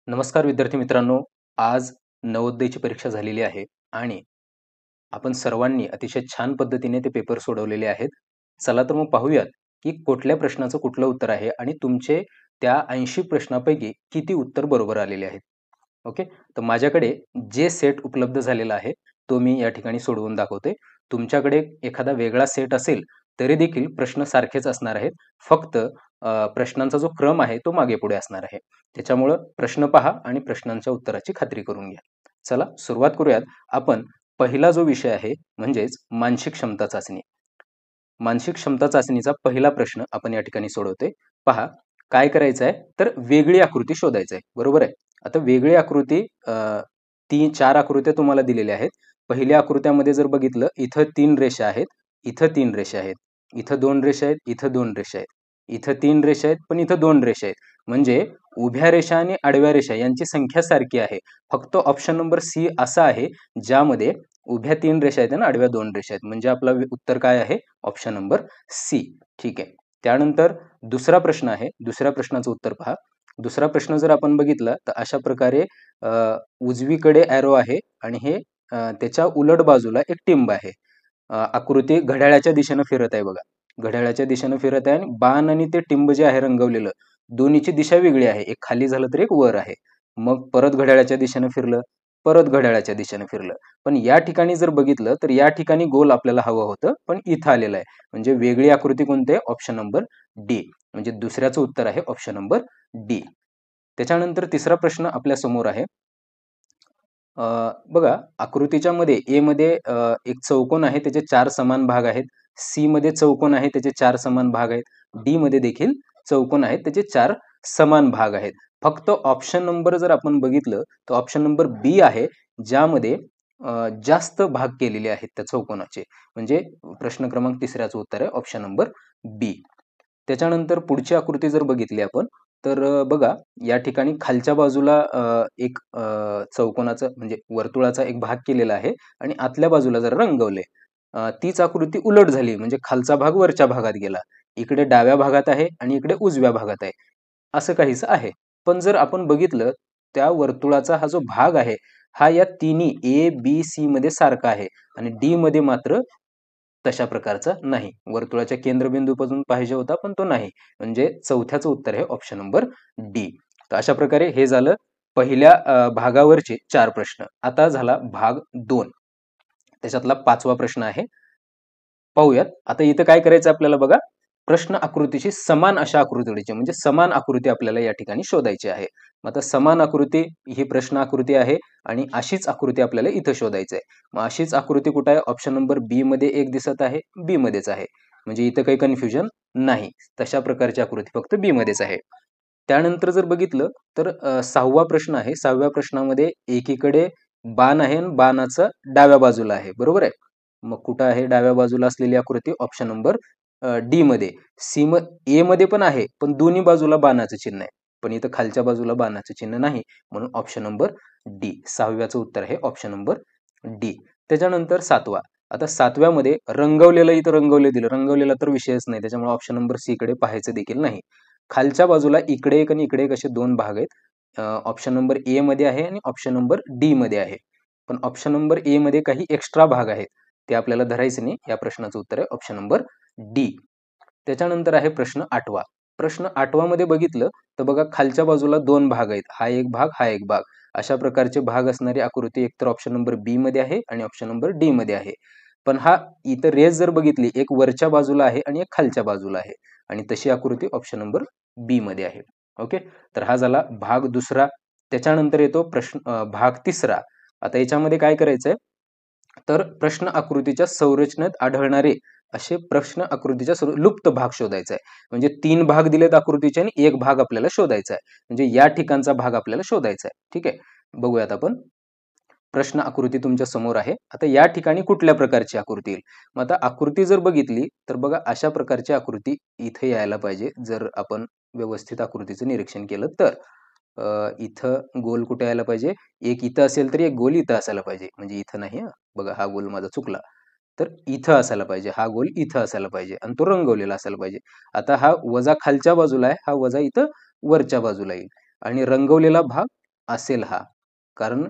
नमस्कार विद्यार्थी मित्रांनो. आज नवोदयची परीक्षा झालेली आहे आणि आपण सर्वांनी अतिशय छान पद्धतीने ते पेपर सोडवलेले आहेत. चला तर मग पाहूयात, की कुठल्या प्रश्नाचं कुठलं उत्तर आहे आणि तुमचे त्या 80 प्रश्नापैकी किती उत्तर बरोबर आलेले आहेत. ओके. तर माझ्याकडे जे सेट उपलब्ध झालेला आहे, तो मी या ठिकाणी सोडवून दाखवतोय. तुमच्याकडे एखादा वेगळा सेट असेल, तरी देखील प्रश्न सारखेच असणार आहेत. फक्त प्रश्नांचा जो क्रम आहे, तो मागे-पुढे असणार आहे. त्याच्यामुळं प्रश्न पहा आणि प्रश्नांच्या उत्तराची खात्री करून घ्या. चला सुरुवात करूयात. आपण पहिला जो विषय आहे म्हणजेच मानसिक क्षमता चाचणी. मानसिक क्षमता चाचणीचा पहिला प्रश्न आपण या ठिकाणी सोडवतोय. पहा काय करायचं आहे तर वेगळी आकृती शोधायचं आहे. बरोबर आहे. आता वेगळी आकृती 4 आकृत्या तुम्हाला दिलेल्या आहेत. पहिल्या आकृत्यामध्ये जर बघितलं इथं 3 रेषा आहेत, इथं 3 रेषा आहेत, इथं 2 रेषा आहेत, इथं 2 रेषा आहेत, इथं 3 रेषा आहेत, पण इथं 2 रेषा आहेत. म्हणजे उभ्या रेषा आणि आडव्या रेषा यांची संख्या सारखी आहे. फक्त ऑप्शन नंबर सी असा आहे ज्यामध्ये उभ्या 3 रेषा आहेत आणि आडव्या 2 रेषा आहेत. म्हणजे आपलं उत्तर काय आहे? Option number C. ठीक आहे. त्यानंतर दुसरा प्रश्न आहे. दुसऱ्या प्रश्नाचं उत्तर पहा. दुसरा प्रश्न जर आपण बघितला तर अशा प्रकारे उजवीकडे ॲरो आहे आणि हे त्याच्या उलट बाजूला एक टिंब आहे. आकृती घड्याळाच्या दिशेनं फिरत आहे बघा. घड्याळाच्या दिशेनं फिरत आहे आणि बाण आणि ते टिंब जे आहे रंगवलेलं, दोन्हीची दिशा वेगळी आहे. एक खाली झालं तर एक वर आहे. मग परत घड्याळाच्या दिशेनं फिरलं, परत घड्याळाच्या दिशेनं फिरलं. पण या ठिकाणी जर बघितलं तर या ठिकाणी गोल आपल्याला हवं होतं, पण इथं आलेलं आहे. म्हणजे वेगळी आकृती कोणती आहे? Option number D. म्हणजे दुसऱ्याचं उत्तर आहे ऑप्शन नंबर डी. त्याच्यानंतर तिसरा प्रश्न आपल्या समोर आहे. बघा आकृतीच्या मध्ये ए मध्ये एक चौकोन आहे त्याचे 4 समान भाग आहेत. सी मध्ये चौकोन आहे त्याचे 4 समान भाग आहेत. डी मध्ये देखील चौकोन आहेत त्याचे 4 समान भाग आहेत. फक्त ऑप्शन नंबर जर आपण बघितलं तर ऑप्शन नंबर बी आहे ज्यामध्ये जास्त भाग केलेले आहेत त्या चौकोनाचे. म्हणजे प्रश्न क्रमांक तिसऱ्याचं उत्तर आहे ऑप्शन नंबर बी. त्याच्यानंतर पुढची आकृती जर बघितली आपण तर बघा या ठिकाणी खालच्या बाजूला एक चौकोनाचं म्हणजे वर्तुळाचा एक भाग केलेला आहे आणि आतल्या बाजूला जरा रंगवले. तीच आकृती उलट झाली म्हणजे खालचा भाग वरच्या भागात गेला. इकडे डाव्या भागात आहे आणि इकडे उजव्या भागात आहे. असं काहीसं आहे. पण जर आपण बघितलं त्या वर्तुळाचा हा जो भाग आहे, हा या तिन्ही ए, बी, सी मध्ये सारखा आहे आणि डी मध्ये मात्र तशा प्रकारचा नाही. वर्तुळाच्या केंद्रबिंदूपासून पाहिजे होता, पण तो नाही. म्हणजे चौथ्याचं उत्तर आहे ऑप्शन नंबर डी. तर अशा प्रकारे हे झालं पहिल्या भागावरचे 4 प्रश्न. आता झाला भाग 2. त्याच्यातला 5वा प्रश्न आहे. पाहूयात. आता इथं काय करायचं आपल्याला बघा. प्रश्न आकृतीशी समान अशा आकृतीची म्हणजे समान आकृती आपल्याला या ठिकाणी शोधायची आहे. मग आता समान आकृती ही प्रश्न आकृती आहे आणि अशीच आकृती आपल्याला इथं शोधायची आहे. मग अशीच आकृती कुठे आहे? ऑप्शन नंबर बी मध्ये एक दिसत आहे, बी मध्येच आहे. म्हणजे इथं काही कन्फ्युजन नाही. तशा प्रकारची आकृती फक्त बी मध्येच आहे. त्यानंतर जर बघितलं तर 6वा प्रश्न आहे. 6व्या प्रश्नामध्ये एकीकडे बाण आहे आणि बाणाचं डाव्या बाजूला आहे. बरोबर आहे? मग कुठं आहे डाव्या बाजूला असलेली आकृती? ऑप्शन नंबर डी मध्ये. ए मध्ये पण आहे, पण दोन्ही बाजूला बाणाचं चिन्ह आहे. पण इथं खालच्या बाजूला बाणाचं चिन्ह नाही. म्हणून ऑप्शन नंबर डी. 6व्याचं उत्तर आहे ऑप्शन नंबर डी. त्याच्यानंतर 7वा. आता 7व्यामध्ये रंगवलेलं इथं रंगवले दिलं. रंगवलेला तर विषयच नाही. त्याच्यामुळे ऑप्शन नंबर सी कडे पाहायचं देखील नाही. खालच्या बाजूला इकडे एक आणि इकडे एक असे 2 भाग आहेत. ऑप्शन नंबर ए मध्ये आहे आणि ऑप्शन नंबर डी मध्ये आहे. पण ऑप्शन नंबर ए मध्ये काही एक्स्ट्रा भाग आहेत. ते आपल्याला धरायचे नाही. या प्रश्नाचं उत्तर आहे ऑप्शन नंबर डी. त्याच्यानंतर आहे प्रश्न 8वा. प्रश्न 8वा मध्ये बघितलं तर बघा खालच्या बाजूला 2 भाग आहेत. हा एक भाग, हा एक भाग. अशा प्रकारचे भाग असणारी आकृती एकतर ऑप्शन नंबर बी मध्ये आहे आणि ऑप्शन नंबर डी मध्ये आहे. पण हा इथं रेष जर बघितली एक वरच्या बाजूला आहे आणि एक खालच्या बाजूला आहे आणि तशी आकृती ऑप्शन नंबर बी मध्ये आहे. ओके. तर हा झाला भाग दुसरा. त्याच्यानंतर येतो प्रश्न भाग तिसरा. आता याच्यामध्ये काय करायचंय तर प्रश्न आकृतीच्या संरचनेत आढळणारे असे प्रश्न आकृतीच्या लुप्त भाग शोधायचा आहे. म्हणजे 3 भाग दिलेत आकृतीचे आणि एक भाग आपल्याला शोधायचा आहे. म्हणजे या ठिकाणचा भाग आपल्याला शोधायचा आहे. ठीक आहे. बघूयात आपण. प्रश्न आकृती तुमच्या समोर आहे. आता या ठिकाणी कुठल्या प्रकारची आकृती येईल? मग आता आकृती जर बघितली तर बघा अशा प्रकारची आकृती इथे यायला पाहिजे. जर आपण व्यवस्थित आकृतीचं निरीक्षण केलं तर. इथं गोल कुठे यायला पाहिजे? एक इथं असेल तरी एक गोल इथं असायला पाहिजे. म्हणजे इथं नाही हां. बघा हा गोल माझा चुकला. तर इथं असायला पाहिजे. हा गोल इथं असायला पाहिजे आणि तो रंगवलेला असायला पाहिजे. आता हा वजा खालच्या बाजूला आहे. हा वजा इथं वरच्या बाजूला येईल आणि रंगवलेला भाग असेल हा, कारण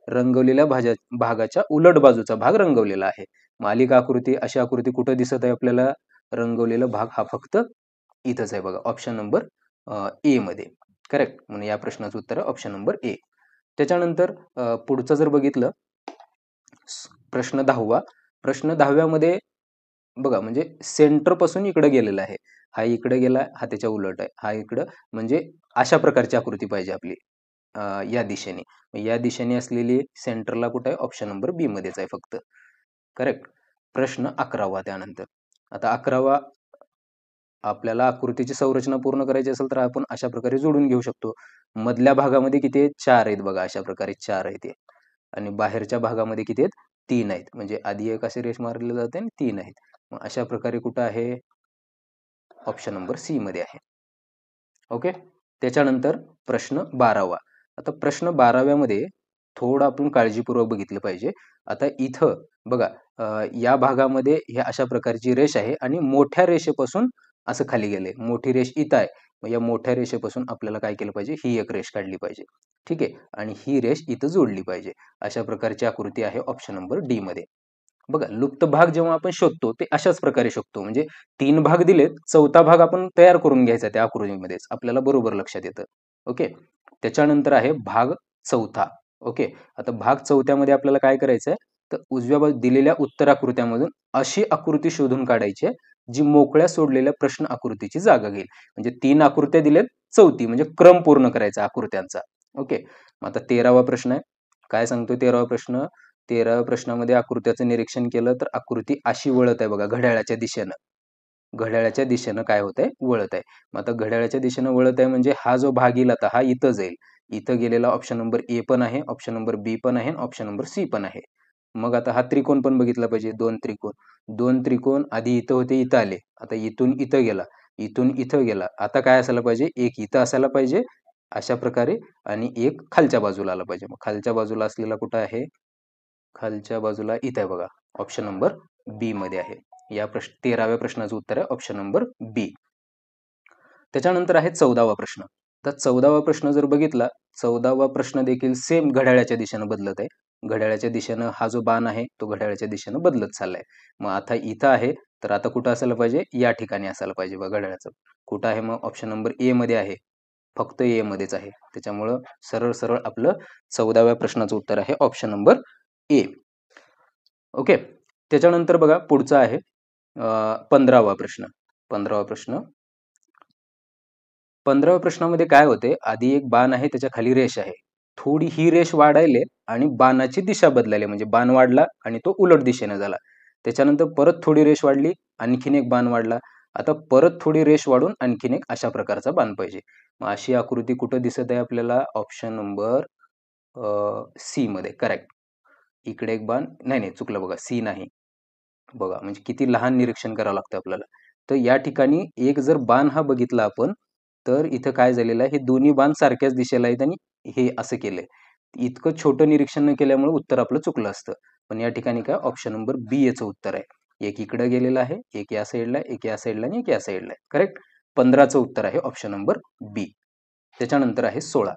रंगवलेल्या भागाच्या उलट बाजूचा भाग रंगवलेला आहे. मालिका आकृती, अशी आकृती कुठं दिसत आहे आपल्याला? रंगवलेला भाग हा फक्त इथंच आहे बघा, ऑप्शन नंबर ए मध्ये. करेक्ट. म्हणून या प्रश्नाचं उत्तर आहे ऑप्शन नंबर ए. त्याच्यानंतर पुढचं जर बघितलं, प्रश्न 10वा. प्रश्न 10व्यामध्ये बघा, म्हणजे सेंटर पासून इकडे गेलेला आहे. हा इकडे गेला, हा त्याच्या उलट आहे, हा इकडं, म्हणजे अशा प्रकारची आकृती पाहिजे आपली या दिशेने. या दिशेने असलेली सेंटरला कुठे आहे? ऑप्शन नंबर बी मध्येच आहे फक्त. करेक्ट. प्रश्न 11वा त्यानंतर. आता 11वा, आपल्याला आकृतीची संरचना पूर्ण करायची असेल तर आपण अशा प्रकारे जोडून घेऊ शकतो. मधल्या भागामध्ये किती आहेत? 4 आहेत बघा, अशा प्रकारे 4 आहेत. आणि बाहेरच्या भागामध्ये किती आहेत? 3 आहेत. म्हणजे आधी एक अशी रेष मारली जाते आणि 3 आहेत. मग अशा प्रकारे कुठं आहे? ऑप्शन नंबर सी मध्ये आहे. ओके. त्याच्यानंतर प्रश्न 12वा. आता प्रश्न 12व्यामध्ये थोडं आपण काळजीपूर्वक बघितलं पाहिजे. आता इथं बघा, या भागामध्ये हे अशा प्रकारची रेष आहे आणि मोठ्या रेषेपासून असं खाली गेले. मोठी रेष इथं आहे. मग या मोठ्या रेषेपासून आपल्याला काय केलं पाहिजे? ही एक रेष काढली पाहिजे. ठीक आहे. आणि ही रेष इथं जोडली पाहिजे. अशा प्रकारची आकृती आहे ऑप्शन नंबर डी मध्ये. बघा, लुप्त भाग जेव्हा आपण शोधतो ते अशाच प्रकारे शोधतो. म्हणजे 3 भाग दिलेत, 4था भाग आपण तयार करून घ्यायचा त्या आकृतीमध्येच, आपल्याला बरोबर लक्षात येतं. ओके. त्याच्यानंतर आहे भाग 4था. ओके. आता भाग 4थ्यामध्ये आपल्याला काय करायचं आहे? तर उजव्या बाजू दिलेल्या उत्तर आकृत्यामधून अशी आकृती शोधून काढायची आहे, जी मोकळ्या सोडलेल्या प्रश्न आकृतीची जागा घेईल. म्हणजे 3 आकृत्या दिलेत, 4थी म्हणजे क्रम पूर्ण करायचा आकृत्यांचा. ओके. मग आता 13वा प्रश्न आहे. काय सांगतोय 13वा प्रश्न? 13व्या प्रश्नामध्ये आकृत्याचं निरीक्षण केलं तर आकृती अशी वळत आहे बघा, घड्याळाच्या दिशेनं. घड्याळाच्या दिशेनं काय होत आहे? वळत आहे. मग आता घड्याळाच्या दिशेनं वळत आहे म्हणजे हा जो भाग येईल आता, हा इथं जाईल. इथं गेलेला ऑप्शन नंबर ए पण आहे, ऑप्शन नंबर बी पण आहे, ऑप्शन नंबर सी पण आहे. मग आता हा त्रिकोण पण बघितला पाहिजे. 2 त्रिकोण. 2 त्रिकोण आधी इथं होते, इथं आले. आता इथून इथं गेला, इथून इथं गेला. आता काय असायला पाहिजे? एक इथं असायला पाहिजे अशा प्रकारे, आणि एक खालच्या बाजूला आला पाहिजे. मग खालच्या बाजूला असलेला कुठं आहे? खालच्या बाजूला इथं आहे बघा, ऑप्शन नंबर बी मध्ये आहे. या 13व्या प्रश्नाचं उत्तर आहे ऑप्शन नंबर बी. त्याच्यानंतर आहे 14वा प्रश्न. तर 14वा प्रश्न जर बघितला, 14वा प्रश्न देखील सेम घड्याळाच्या दिशेनं बदलत आहे. घड्याळाच्या दिशेनं हा जो बाण आहे तो घड्याळाच्या दिशेनं बदलत चाललाय. मग आता इथं आहे, तर आता कुठं असायला पाहिजे? या ठिकाणी असायला पाहिजे बघा घड्याळाचं. कुठं आहे? मग ऑप्शन नंबर ए मध्ये आहे. फक्त ए मध्येच आहे. त्याच्यामुळं सरळ सरळ आपलं 14व्या प्रश्नाचं उत्तर आहे ऑप्शन नंबर ए. ओके. त्याच्यानंतर बघा पुढचा आहे 15वा प्रश्न. 15वा प्रश्न. 15व्या प्रश्नामध्ये काय होते? आधी एक बाण आहे, त्याच्या खाली रेष आहे. थोडी ही रेष वाढायले आणि बाणाची दिशा बदलायली, म्हणजे बाण वाढला आणि तो उलट दिशेने झाला. त्याच्यानंतर परत थोडी रेष वाढली, आणखीन एक बाण वाढला. आता परत थोडी रेष वाढून आणखीन एक अशा प्रकारचा बाण पाहिजे. मग अशी आकृती कुठं दिसत आहे आपल्याला? ऑप्शन नंबर सी मध्ये. करेक्ट. इकडे एक बाण, नाही नाही चुकलं बघा, सी नाही. बघा, म्हणजे किती लहान निरीक्षण करावं लागतं आपल्याला. तर या ठिकाणी एक जर बाण हा बघितला आपण, तर इथं काय झालेलं आहे? हे दोन्ही बाण सारख्याच दिशेला आहेत आणि हे असं केलंय. इतकं छोटं निरीक्षण न केल्यामुळे उत्तर आपलं चुकलं असतं. पण या ठिकाणी काय? ऑप्शन नंबर बी याचं उत्तर आहे. एक इकडे गेलेला आहे, एक या साईडला, एक या साईडला आणि एक या साईडला आहे. करेक्ट. 15चं उत्तर आहे ऑप्शन नंबर बी. त्याच्यानंतर आहे 16.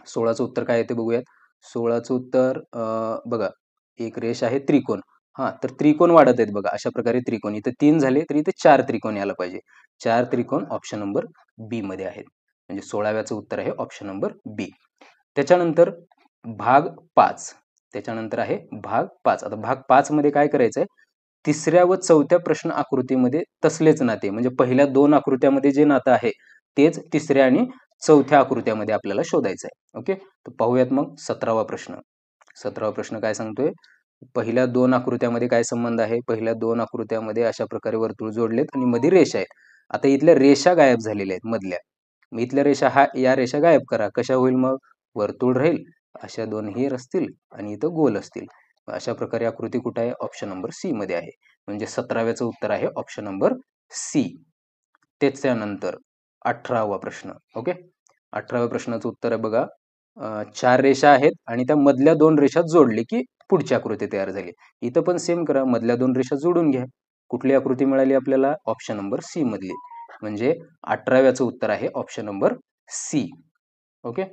16चं उत्तर काय येते बघूयात. 16चं उत्तर बघा, एक रेष आहे, त्रिकोण. हां, तर त्रिकोण वाढत आहेत बघा, अशा प्रकारे त्रिकोण. इथं 3 झाले, तर इथे 4 त्रिकोण यायला पाहिजे. 4 त्रिकोण ऑप्शन नंबर बी मध्ये आहेत. म्हणजे 16व्याचं उत्तर आहे ऑप्शन नंबर बी. त्याच्यानंतर भाग 5. त्याच्यानंतर आहे भाग 5. आता भाग 5 मध्ये काय करायचंय? तिसऱ्या व चौथ्या प्रश्न आकृतीमध्ये तसलेच नाते, म्हणजे पहिल्या 2 आकृत्यामध्ये जे नातं आहे, तेच तिसऱ्या आणि चौथ्या आकृत्यामध्ये आपल्याला शोधायचं आहे. ओके. तर पाहूयात मग 17वा प्रश्न. 17वा प्रश्न काय सांगतोय? पहिल्या 2 आकृत्यामध्ये काय संबंध आहे? पहिल्या 2 आकृत्यामध्ये अशा प्रकारे वर्तुळ जोडलेत आणि मध्ये रेषा आहेत. आता इथल्या रेषा गायब झालेल्या आहेत मधल्या. मग इथल्या रेषा, या रेषा गायब करा. कशा होईल मग? वर्तुळ राहील, अशा 2 हे असतील आणि इथं गोल असतील. अशा प्रकारे आकृती कुठे आहे? ऑप्शन नंबर सी मध्ये आहे. म्हणजे 17व्याचं उत्तर आहे ऑप्शन नंबर सी. त्याच्यानंतर 18वा प्रश्न. ओके. 18व्या प्रश्नाचं उत्तर आहे बघा, 4 रेषा आहेत आणि त्या मधल्या 2 रेषा जोडली की पुढची आकृती तयार झाली. इथं पण सेम करा, मधल्या 2 रेषा जोडून घ्या. कुठली आकृती मिळाली आपल्याला? ऑप्शन नंबर सी मधली. म्हणजे 18व्याचं उत्तर आहे ऑप्शन नंबर सी. ओके.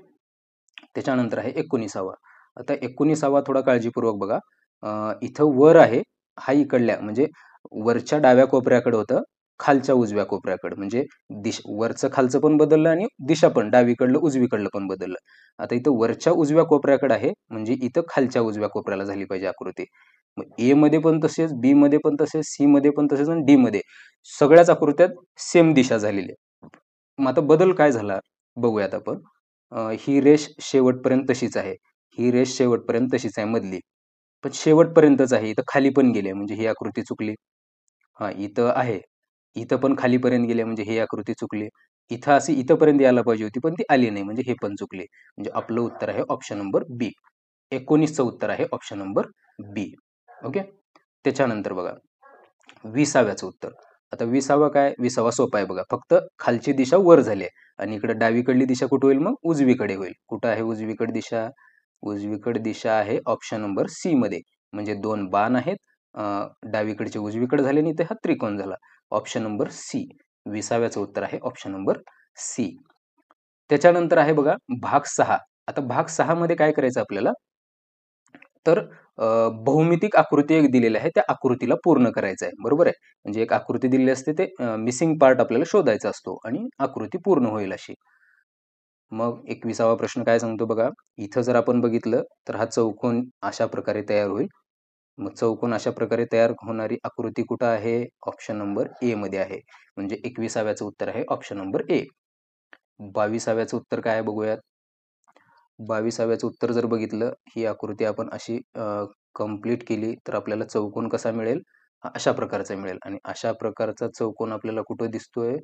त्याच्यानंतर आहे 19वा. आता 19वा थोडा काळजीपूर्वक बघा. इथं वर आहे, हा इकडल्या म्हणजे वरच्या डाव्या कोपऱ्याकडे होतं, खालच्या उजव्या कोपऱ्याकडे म्हणजे वरचं खालचं पण बदललं आणि दिशा पण डावीकडलं उजवीकडलं पण बदललं. आता इथं वरच्या उजव्या कोपऱ्याकडे आहे म्हणजे इथं खालच्या उजव्या कोपऱ्याला झाली पाहिजे आकृती. मग ए मध्ये पण तसेच, बी मध्ये पण तसेच, सी मध्ये पण तसेच आणि डी मध्ये सगळ्याच आकृत्यात सेम दिशा झालेली आहे. मग आता बदल काय झाला बघूयात आपण. ही रेष शेवटपर्यंत तशीच आहे, ही रेष शेवटपर्यंत तशीच आहे मधली, पण शेवटपर्यंतच आहे. इथं खाली पण गेले म्हणजे ही आकृती चुकली. हा इथं आहे, इथं पण खालीपर्यंत गेले म्हणजे ही आकृती चुकली. इथं अशी इथंपर्यंत यायला पाहिजे होती पण ती आली नाही म्हणजे हे पण चुकले. म्हणजे आपलं उत्तर आहे ऑप्शन नंबर बी. 19चं उत्तर आहे ऑप्शन नंबर बी. ओके. त्याच्यानंतर बघा 20व्याचं उत्तर. आता 20वा काय, 20वा सोपा आहे बघा. फक्त खालची दिशा वर झाली आहे आणि इकडे डावीकडली दिशा कुठे होईल, मग उजवीकडे होईल. कुठं आहे उजवीकडे दिशा? उजवीकडे दिशा आहे ऑप्शन नंबर सी मध्ये. म्हणजे 2 बाण आहेत, डावीकडचे उजवीकडे झाले आणि इथे हा त्रिकोण झाला. Option number C. 20व्याचं उत्तर आहे ऑप्शन नंबर सी. त्याच्यानंतर आहे बघा भाग 6. आता भाग 6 मध्ये काय करायचं आपल्याला, तर भौमितिक आकृती एक दिलेली आहे, त्या आकृतीला पूर्ण करायचं आहे. बरोबर आहे. म्हणजे एक आकृती दिलेली असते, ते मिसिंग पार्ट आपल्याला शोधायचा असतो आणि आकृती पूर्ण होईल अशी. मग 21वा प्रश्न काय सांगतो बघा. इथं जर आपण बघितलं तर हा चौकोन अशा प्रकारे तयार होईल. मग चौकोन अशा प्रकारे तयार होणारी आकृती कुठं आहे? ऑप्शन नंबर ए मध्ये आहे. म्हणजे 21व्याचं उत्तर आहे ऑप्शन नंबर ए. 22व्याचं उत्तर काय आहे बघूयात. 22व्याचं उत्तर जर बघितलं, ही आकृती आपण अशी कंप्लीट केली तर आपल्याला चौकोन कसा मिळेल? अशा प्रकारचा मिळेल आणि अशा प्रकारचा चौकोन आपल्याला कुठं दिसतोय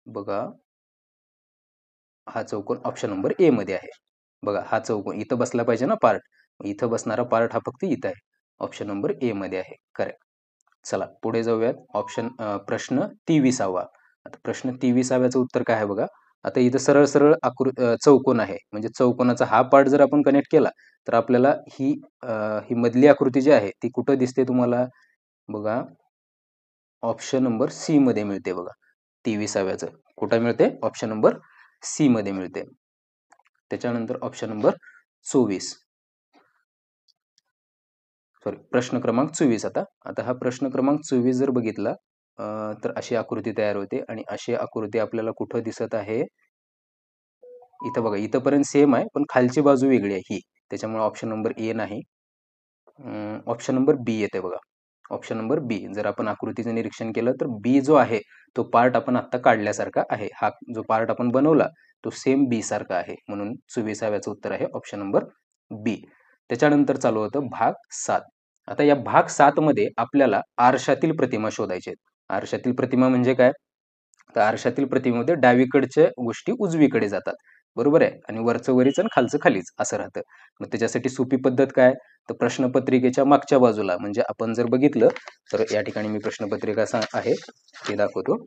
बघा. हा चौकोन ऑप्शन नंबर ए मध्ये आहे. बघा हा चौकोन इथं बसला पाहिजे ना पार्ट, इथं बसणारा पार्ट हा फक्त इथं आहे. ऑप्शन नंबर ए मध्ये आहे. करेक्ट. चला पुढे जाऊयात. प्रश्न 23वा. आता प्रश्न 23व्याचं उत्तर काय आहे बघा. आता इथं सरळ सरळ चौकोन आहे, म्हणजे चौकोनाचा हा पार्ट जर आपण कनेक्ट केला तर आपल्याला ही मधली आकृती जी आहे ती कुठं दिसते तुम्हाला बघा. ऑप्शन नंबर सी मध्ये मिळते बघा. 23व्याचं कुठं मिळते? ऑप्शन नंबर सी मध्ये मिळते. त्याच्यानंतर ऑप्शन नंबर 24, सॉरी प्रश्न क्रमांक 24. आता हा प्रश्न क्रमांक 24 जर बघितला तर अशी आकृती तयार होते आणि अशी आकृती आपल्याला कुठं दिसत आहे? इथं बघा, इथंपर्यंत सेम आहे पण खालची बाजू वेगळी आहे ही, त्याच्यामुळे ऑप्शन नंबर ए नाही. ऑप्शन नंबर बी येते बघा. ऑप्शन नंबर बी. जर आपण आकृतीचं निरीक्षण केलं तर बी जो आहे तो पार्ट आपण आता काढल्यासारखा आहे. हा जो पार्ट आपण बनवला तो सेम बी सारखा आहे, म्हणून 24व्याचं उत्तर आहे ऑप्शन नंबर बी. त्याच्यानंतर चालू होतं भाग 7. आता या भाग 7 मध्ये आपल्याला आरशातील प्रतिमा शोधायच्या आहेत. आरशातील प्रतिमा म्हणजे काय? तर आरशातील प्रतिमेमध्ये डावीकडच्या गोष्टी उजवीकडे जातात. बरोबर आहे. आणि वरचं वरीच आणि खालचं खालीच असं राहतं. मग त्याच्यासाठी सोपी पद्धत काय? तर प्रश्नपत्रिकेच्या मागच्या बाजूला, म्हणजे आपण जर बघितलं तर या ठिकाणी मी प्रश्नपत्रिका आहे ते दाखवतो.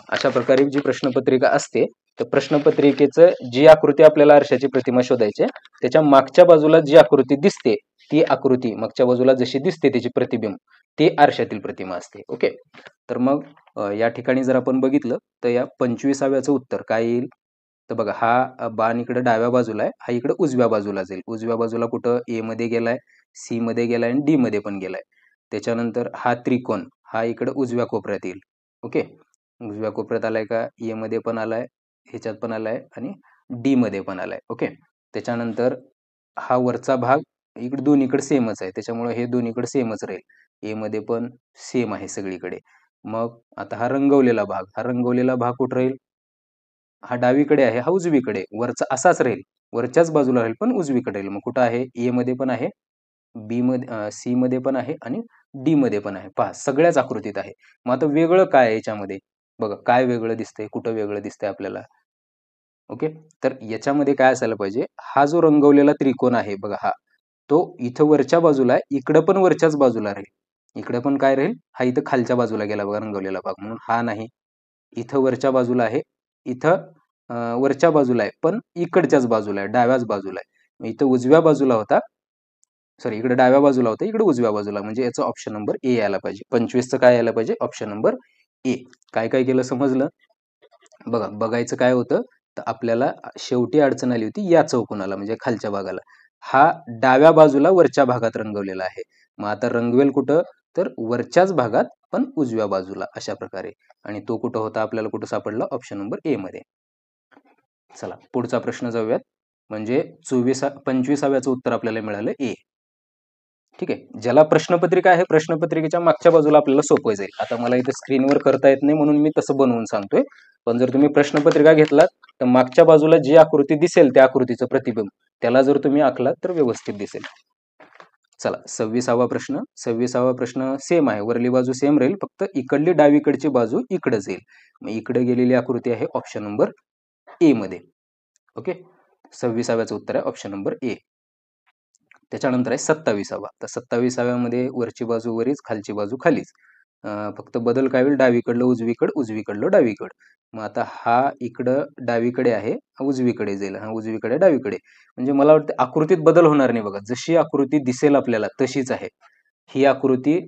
अशा प्रकारे जी प्रश्नपत्रिका असते, तर प्रश्नपत्रिकेचं जी आकृती आपल्याला आरशाची प्रतिमा शोधायची त्याच्या मागच्या बाजूला जी आकृती दिसते ती आकृती मागच्या बाजूला जशी दिसते त्याची प्रतिबिंब, ते आरशातील प्रतिमा असते. ओके. तर मग या ठिकाणी जर आपण बघितलं तर या 25व्याचं उत्तर काय येईल? तर बघा हा बाण इकडे डाव्या बाजूला आहे, हा इकडे उजव्या बाजूला जाईल. उजव्या बाजूला कुठं? ए मध्ये गेलाय, सी मध्ये गेलाय आणि डी मध्ये पण गेलाय. त्याच्यानंतर हा त्रिकोण हा इकडे उजव्या कोपऱ्यात येईल. ओके. उजव्या कोपऱ्यात आलाय का? ए मध्ये पण आलाय, ह्याच्यात पण आलाय आणि डी मध्ये पण आलाय. ओके. त्याच्यानंतर हा वरचा भाग इकडे दोन्हीकडे सेमच आहे, त्याच्यामुळे हे दोन्हीकडे सेमच राहील. ए मध्ये पण सेम आहे सगळीकडे. मग आता हा रंगवलेला भाग, हा रंगवलेला भाग कुठं राहील? हा डावीकडे आहे, हा उजवीकडे. वरचा असाच राहील, वरच्याच बाजूला राहील पण उजवीकडे राहील. मग कुठं आहे? ए मध्ये पण आहे, बी मध्ये, सी मध्ये पण आहे आणि डी मध्ये पण आहे. पहा सगळ्याच आकृतीत आहे. मग आता वेगळं काय आहे याच्यामध्ये? बघा काय वेगळं दिसतंय, कुठं वेगळं दिसतंय आपल्याला? ओके. तर याच्यामध्ये काय असायला पाहिजे, हा जो रंगवलेला त्रिकोण आहे बघा, हा तो इथं वरच्या बाजूला आहे, इकडं पण वरच्याच बाजूला राहील. इकडे पण काय राहील? हा इथं खालच्या बाजूला गेला बघा रंगवलेला भाग, म्हणून हा नाही. इथं वरच्या बाजूला आहे, इथं वरच्या बाजूला आहे पण इकडच्याच बाजूला आहे, डाव्याच बाजूला आहे. इथं उजव्या बाजूला होता, सॉरी इकडे डाव्या बाजूला होता, इकडे उजव्या बाजूला, म्हणजे याचं ऑप्शन नंबर ए यायला पाहिजे. 25चं काय यायला पाहिजे? Option number A. काय काय केलं समजलं? बघा बघायचं काय होतं, तर आपल्याला शेवटी अडचण आली होती या चौकोनाला, म्हणजे खालच्या भागाला. हा डाव्या बाजूला वरच्या भागात रंगवलेला आहे. मग आता रंगवेल कुठं, तर वरच्याच भागात पण उजव्या बाजूला, अशा प्रकारे. आणि तो कुठं होता, आपल्याला कुठं सापडला, ऑप्शन नंबर ए मध्ये. चला पुढचा प्रश्न जाऊयात. म्हणजे 25व्याचं उत्तर आपल्याला मिळालं ए. ठीक आहे. ज्याला प्रश्नपत्रिका आहे, प्रश्नपत्रिकेच्या मागच्या बाजूला आपल्याला सोपं जाईल. आता मला इथे स्क्रीनवर करता येत नाही म्हणून मी तसं बनवून सांगतोय. पण जर तुम्ही प्रश्नपत्रिका घेतलात तर मागच्या बाजूला जी आकृती दिसेल त्या आकृतीचं प्रतिबिंब, त्याला जर तुम्ही आखलात तर व्यवस्थित दिसेल. चला 26वा प्रश्न. 26वा प्रश्न सेम आहे, वरली बाजू सेम राहील, फक्त इकडली डावीकडची बाजू इकडे जाईल. मग इकडे गेलेली आकृती आहे ऑप्शन नंबर ए मध्ये. ओके, 26व्याचं उत्तर आहे ऑप्शन नंबर ए. त्याच्यानंतर आहे 27वा. तर 27व्यामध्ये वरची बाजू वरीच, खालची बाजू खालीच. फक्त बदल काय होईल, डावीकडलं उजवीकडं, उजवीकडलं डावीकडं. मग आता हा इकडं डावीकडे आहे, हा उजवीकडे जाईल, हा उजवीकडे डावीकडे. म्हणजे मला वाटतं आकृतीत बदल होणार नाही बघा, जशी आकृती दिसेल आपल्याला तशीच आहे ही आकृती.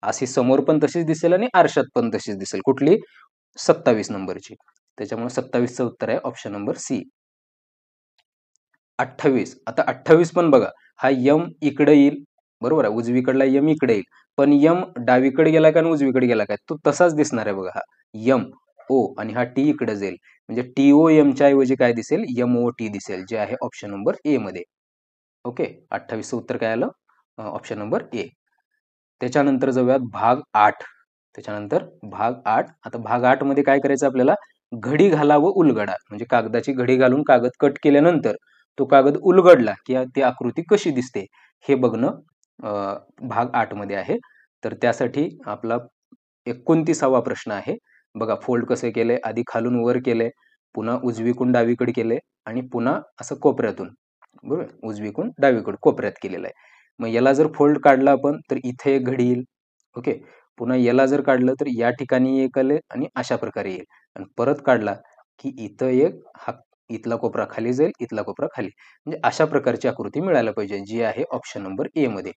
अशी समोर पण तशीच दिसेल आणि आरशात पण तशीच दिसेल. कुठली, 27 नंबरची. त्याच्यामुळे 27चं उत्तर आहे ऑप्शन नंबर सी. 28. आता 28 पण बघा, हा यम इकडे येईल, बरोबर आहे, उजवीकडला यम इकडे येईल, पण यम डावीकडे गेला का आणि उजवीकडे गेला काय, तो तसाच दिसणार आहे बघा. हा यम ओ आणि हा टी इकडे जाईल, म्हणजे टी ओ एमच्या ऐवजी काय दिसेल, यम ओ टी दिसेल, जे आहे ऑप्शन नंबर ए मध्ये. ओके, 28चं उत्तर काय आलं, ऑप्शन नंबर ए. त्याच्यानंतर जाऊयात भाग 8. त्याच्यानंतर भाग 8. आता भाग 8 मध्ये काय करायचं आपल्याला, घडी घाला व उलगडा, म्हणजे कागदाची घडी घालून कागद कट केल्यानंतर तो कागद उलगडला की ती आकृती कशी दिसते हे बघणं भाग 8 मध्ये आहे. तर त्यासाठी आपला 29वा प्रश्न आहे. बघा फोल्ड कसे केले, आधी खालून वर केले, पुन्हा उजवीकडून डावीकडे केले आणि पुन्हा असं कोपऱ्यातून, बरोबर, उजवीकडून डावीकडे कोपऱ्यात केलेलं आहे. मग याला जर फोल्ड काढला आपण तर इथे एक घडी येईल. ओके, पुन्हा याला जर काढलं तर या ठिकाणी एक आले आणि अशा प्रकारे येईल. आणि परत काढला की इथं एक, हा इथला कोपरा खाली जाईल, इथला कोपरा खाली, म्हणजे अशा प्रकारची आकृती मिळायला पाहिजे, जी आहे ऑप्शन नंबर ए मध्ये.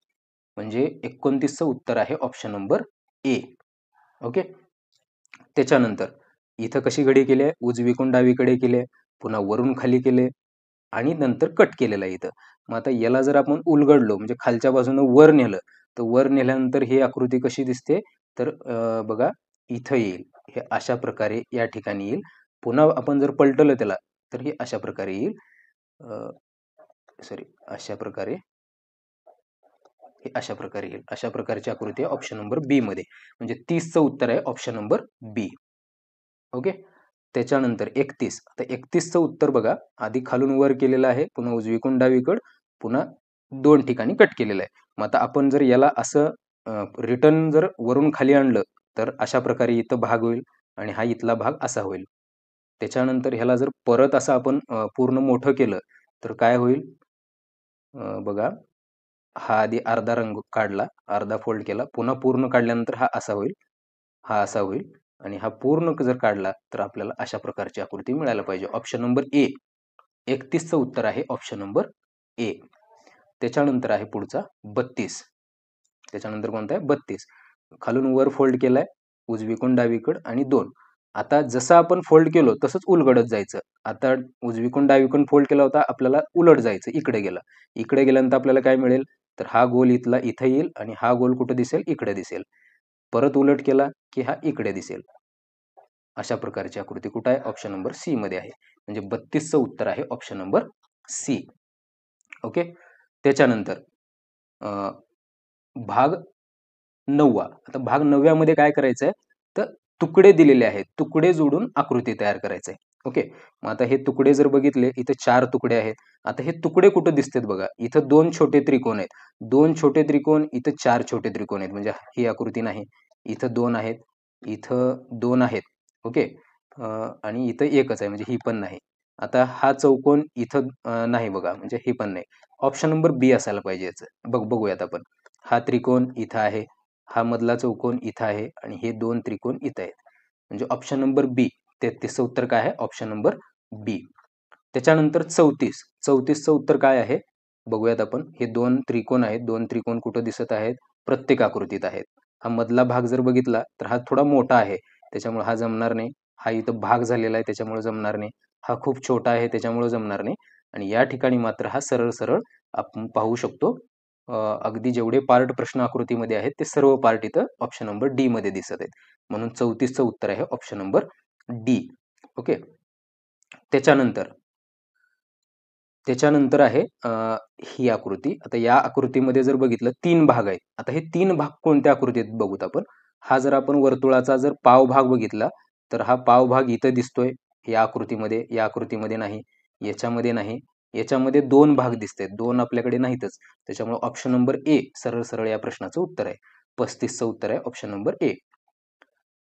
म्हणजे 29चं उत्तर आहे ऑप्शन नंबर ए. ओके, त्याच्यानंतर इथं कशी घडी केली आहे, उजवीकडून डावीकडे केले, पुन्हा वरून खाली केले आणि नंतर कट केलेला आहे इथं. मग आता याला जर आपण उलगडलो, म्हणजे खालच्या बाजूनं वर नेलं, तर वर नेल्यानंतर ही आकृती कशी दिसते, तर बघा इथं येईल, हे अशा प्रकारे या ठिकाणी येईल. पुन्हा आपण जर पलटलं त्याला तर हे अशा प्रकारे येईल, सॉरी अशा प्रकारे, हे अशा प्रकारे येईल. अशा प्रकारची आकृती आहे ऑप्शन नंबर बी मध्ये. म्हणजे 30चं उत्तर आहे ऑप्शन नंबर बी. ओके, त्याच्यानंतर 31. आता 31चं उत्तर बघा, आधी खालून वर केलेलं आहे, पुन्हा उजवीकडून डावीकड, पुन्हा 2 ठिकाणी कट केलेलं आहे. मग आता आपण जर याला असं रिटर्न जर वरून खाली आणलं तर अशा प्रकारे इथं भाग होईल आणि हा इथला भाग असा होईल. त्याच्यानंतर ह्याला जर परत असं आपण पूर्ण मोठं केलं तर काय होईल, बघा, हा आधी अर्धा रंग काढला, अर्धा फोल्ड केला, पुन्हा पूर्ण काढल्यानंतर हा असा होईल, हा असा होईल आणि हा पूर्ण जर काढला तर आपल्याला अशा प्रकारची आकृती मिळायला पाहिजे. Option number A. 31चं उत्तर आहे ऑप्शन नंबर ए. त्याच्यानंतर आहे पुढचा 32. त्याच्यानंतर कोणता आहे 32. खालून वर फोल्ड केलाय, उजवीकडून डावीकड आणि 2. आता जसं आपण फोल्ड केलो तसंच उलगडत जायचं. आता उजवीकडून डावीकडून फोल्ड केला होता, आपल्याला उलट जायचं, इकडे गेला. इकडे गेल्यानंतर आपल्याला काय मिळेल, तर हा गोल इथला इथं येईल आणि हा गोल कुठे दिसेल, इकडे दिसेल. परत उलट केला की हा इकडे दिसेल. अशा प्रकारची आकृती कुठे आहे, ऑप्शन नंबर सी मध्ये आहे. म्हणजे 32चं उत्तर आहे ऑप्शन नंबर सी. ओके, त्याच्यानंतर भाग 9. आता भाग 9 मध्ये काय करायचं आहे, तर तुकडे दिलेले आहेत, तुकडे जोडून आकृती तयार करायचं आहे. ओके, मग आता हे तुकडे जर बघितले, इथे 4 तुकडे आहेत. आता हे तुकडे कुठे दिसतात बघा, इथं 2 छोटे त्रिकोण आहेत, 2 छोटे त्रिकोण, इथं 4 छोटे त्रिकोण आहेत, म्हणजे ही आकृती नाही. इथं 2 आहेत, इथं 2 आहेत. ओके, आणि इथं एकच आहे, म्हणजे ही पण नाही. आता हा चौकोन इथं नाही बघा, म्हणजे ही पण नाही. ऑप्शन नंबर बी असायला पाहिजे याचं. बघूयात आपण. हा त्रिकोण इथं आहे, हा मधला चौकोन इथं आहे आणि हे 2 त्रिकोण इथं आहेत. म्हणजे ऑप्शन नंबर बी. 33चं उत्तर काय आहे, ऑप्शन नंबर बी. त्याच्यानंतर 34चं उत्तर काय आहे बघूयात आपण. हे 2 त्रिकोण आहेत, 2 त्रिकोण कुठं दिसत आहेत, प्रत्येक आकृतीत आहेत. हा मधला भाग जर बघितला तर हा थोडा मोठा आहे, त्याच्यामुळे हा जमणार नाही. हा इथं भाग झालेला आहे त्याच्यामुळे जमणार नाही. हा खूप छोटा आहे त्याच्यामुळे जमणार नाही. आणि या ठिकाणी मात्र हा सरळ सरळ आपण पाहू शकतो. अगदी जेवढे पार्ट प्रश्न आकृतीमध्ये आहेत ते सर्व पार्ट इथं ऑप्शन नंबर डी मध्ये दिसत आहेत. म्हणून 34चं उत्तर आहे ऑप्शन नंबर डी. ओके. त्याच्यानंतर आहे ही आकृती. आता या आकृतीमध्ये जर बघितलं 3 भाग आहेत. आता हे 3 भाग कोणत्या आकृतीत बघूत आपण. हा जर आपण वर्तुळाचा जर पाव भाग बघितला तर हा पाव भाग इथं दिसतोय या आकृतीमध्ये, या आकृतीमध्ये नाही, याच्यामध्ये नाही, याच्यामध्ये 2 भाग दिसतात. 2 आपल्याकडे नाहीतच. त्याच्यामुळे ऑप्शन नंबर ए सरळ सरळ या प्रश्नाचं उत्तर आहे. 35चं उत्तर आहे ऑप्शन नंबर ए.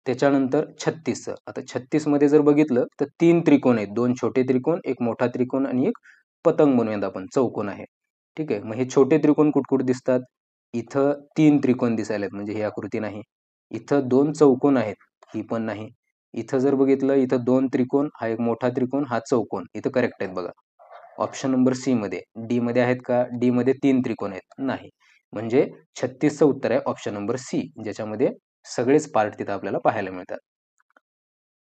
त्याच्यानंतर 36चं. आता 36 मध्ये जर बघितलं तर 3 त्रिकोण आहेत. 2 छोटे त्रिकोण, एक मोठा त्रिकोण आणि एक पतंग म्हणूयात आपण, चौकोन आहे. ठीक आहे. मग हे छोटे त्रिकोण कुठे दिसतात? इथं 3 त्रिकोण दिसायला आहेत, म्हणजे ही आकृती नाही. इथं 2 चौकोन आहेत, ही पण नाही. इथं जर बघितलं इथं 2 त्रिकोण, हा एक मोठा त्रिकोण, हा चौकोन. इथं करेक्ट आहेत बघा. ऑप्शन नंबर सी मध्ये. डी मध्ये आहेत का? डी मध्ये 3 त्रिकोण आहेत, नाही. म्हणजे 36चं उत्तर आहे ऑप्शन नंबर सी, ज्याच्यामध्ये सगळेच पार्ट तिथं आपल्याला पाहायला मिळतात.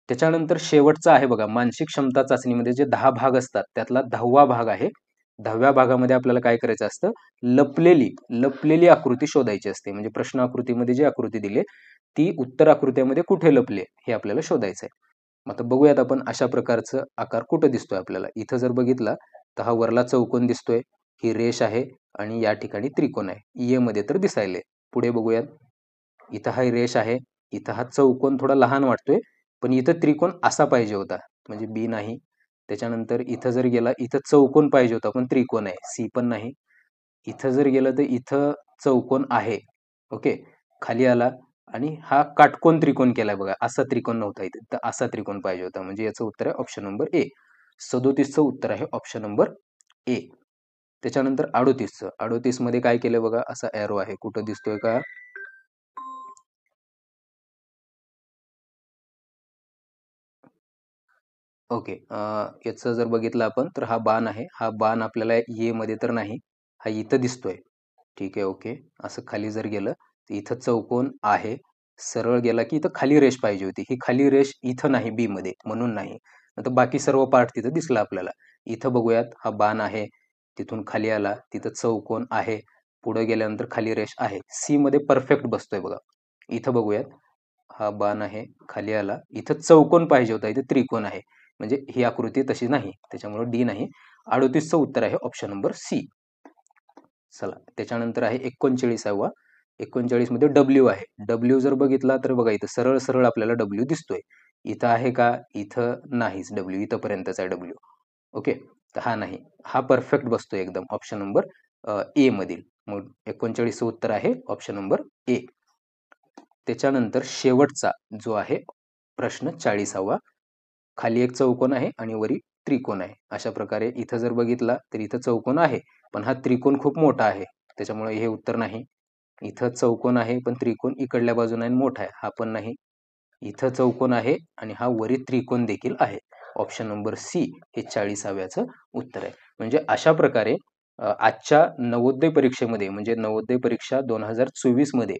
त्याच्यानंतर शेवटचा आहे बघा, मानसिक क्षमता चाचणीमध्ये जे 10 भाग असतात त्यातला 10वा भाग आहे. 10व्या भागामध्ये आपल्याला काय करायचं असतं? लपलेली आकृती शोधायची असते. म्हणजे प्रश्न आकृतीमध्ये जी आकृती दिली ती उत्तर आकृत्यामध्ये कुठे लपले हे आपल्याला शोधायचं आहे. आता बघूयात आपण अशा प्रकारचं आकार कुठं दिसतोय आपल्याला. इथं जर बघितला तर हा वरला चौकोन दिसतोय, ही रेष आहे आणि या ठिकाणी त्रिकोण आहे. ए मध्ये तर दिसायले. पुढे बघूयात. इथं हा रेष आहे, इथं हा चौकोन थोडा लहान वाटतोय, पण इथं त्रिकोण असा पाहिजे होता, म्हणजे बी नाही. त्याच्यानंतर इथं जर गेला, इथं चौकोन पाहिजे होता पण त्रिकोण आहे, सी पण नाही. इथं जर गेलं तर इथं चौकोन आहे. ओके. खाली आला आणि हा काटकोन त्रिकोण केलाय बघा, असा त्रिकोण नव्हता इथे, तर असा त्रिकोण पाहिजे होता. म्हणजे याचं उत्तर आहे ऑप्शन नंबर ए. 37चं उत्तर आहे ऑप्शन नंबर ए. त्याच्यानंतर 38चं. 38 मध्ये काय केलं बघा, असा एरो आहे, कुठं दिसतोय का? ओके. याचं जर बघितलं आपण तर हा बाण आहे. हा बाण आपल्याला ए मध्ये तर नाही, हा इथं दिसतोय. ठीक आहे, ओके. असं खाली जर गेलं तर इथं चौकोन आहे. सरळ गेला की इथं खाली रेष पाहिजे होती. ही खाली रेष इथं नाही बी मध्ये, म्हणून नाही. आता बाकी सर्व पार्ट तिथं दिसला आपल्याला. इथं बघूयात, हा बाण आहे. तिथून खाली आला, तिथं चौकोन आहे. पुढे गेल्यानंतर खाली रेष आहे. सी मध्ये परफेक्ट बसतोय बघा. इथं बघूयात, हा बाण आहे, खाली आला. इथं चौकोन पाहिजे होता, इथे त्रिकोण आहे. म्हणजे ही आकृती तशी नाही, त्याच्यामुळे डी नाही. 38चं उत्तर आहे ऑप्शन नंबर सी. चला, त्याच्यानंतर आहे 39वा. 39 मध्ये डब्ल्यू आहे. डब्ल्यू जर बघितला तर बघा इथं सरळ सरळ आपल्याला डब्ल्यू दिसतोय. इथं आहे का? इथं नाहीच डब्ल्यू, इथंपर्यंतच आहे डब्ल्यू. ओके. तर हा नाही, हा परफेक्ट बसतोय एकदम ऑप्शन नंबर ए मधील. मग 39चं उत्तर आहे ऑप्शन नंबर ए. त्याच्यानंतर शेवटचा जो आहे प्रश्न 40वा. खाली एक चौकोन आहे आणि वरी त्रिकोण आहे. अशा प्रकारे इथं जर बघितला तर इथं चौकोन आहे, पण हा त्रिकोण खूप मोठा आहे, त्याच्यामुळे हे उत्तर नाही. इथं चौकोन आहे पण त्रिकोण इकडल्या बाजूने मोठा आहे, हा पण नाही. इथं चौकोन आहे आणि हा वरी त्रिकोण देखील आहे. ऑप्शन नंबर सी हे 40व्याचं उत्तर आहे. म्हणजे अशा प्रकारे आजच्या नवोदय परीक्षेमध्ये, म्हणजे नवोदय परीक्षा 2024 मध्ये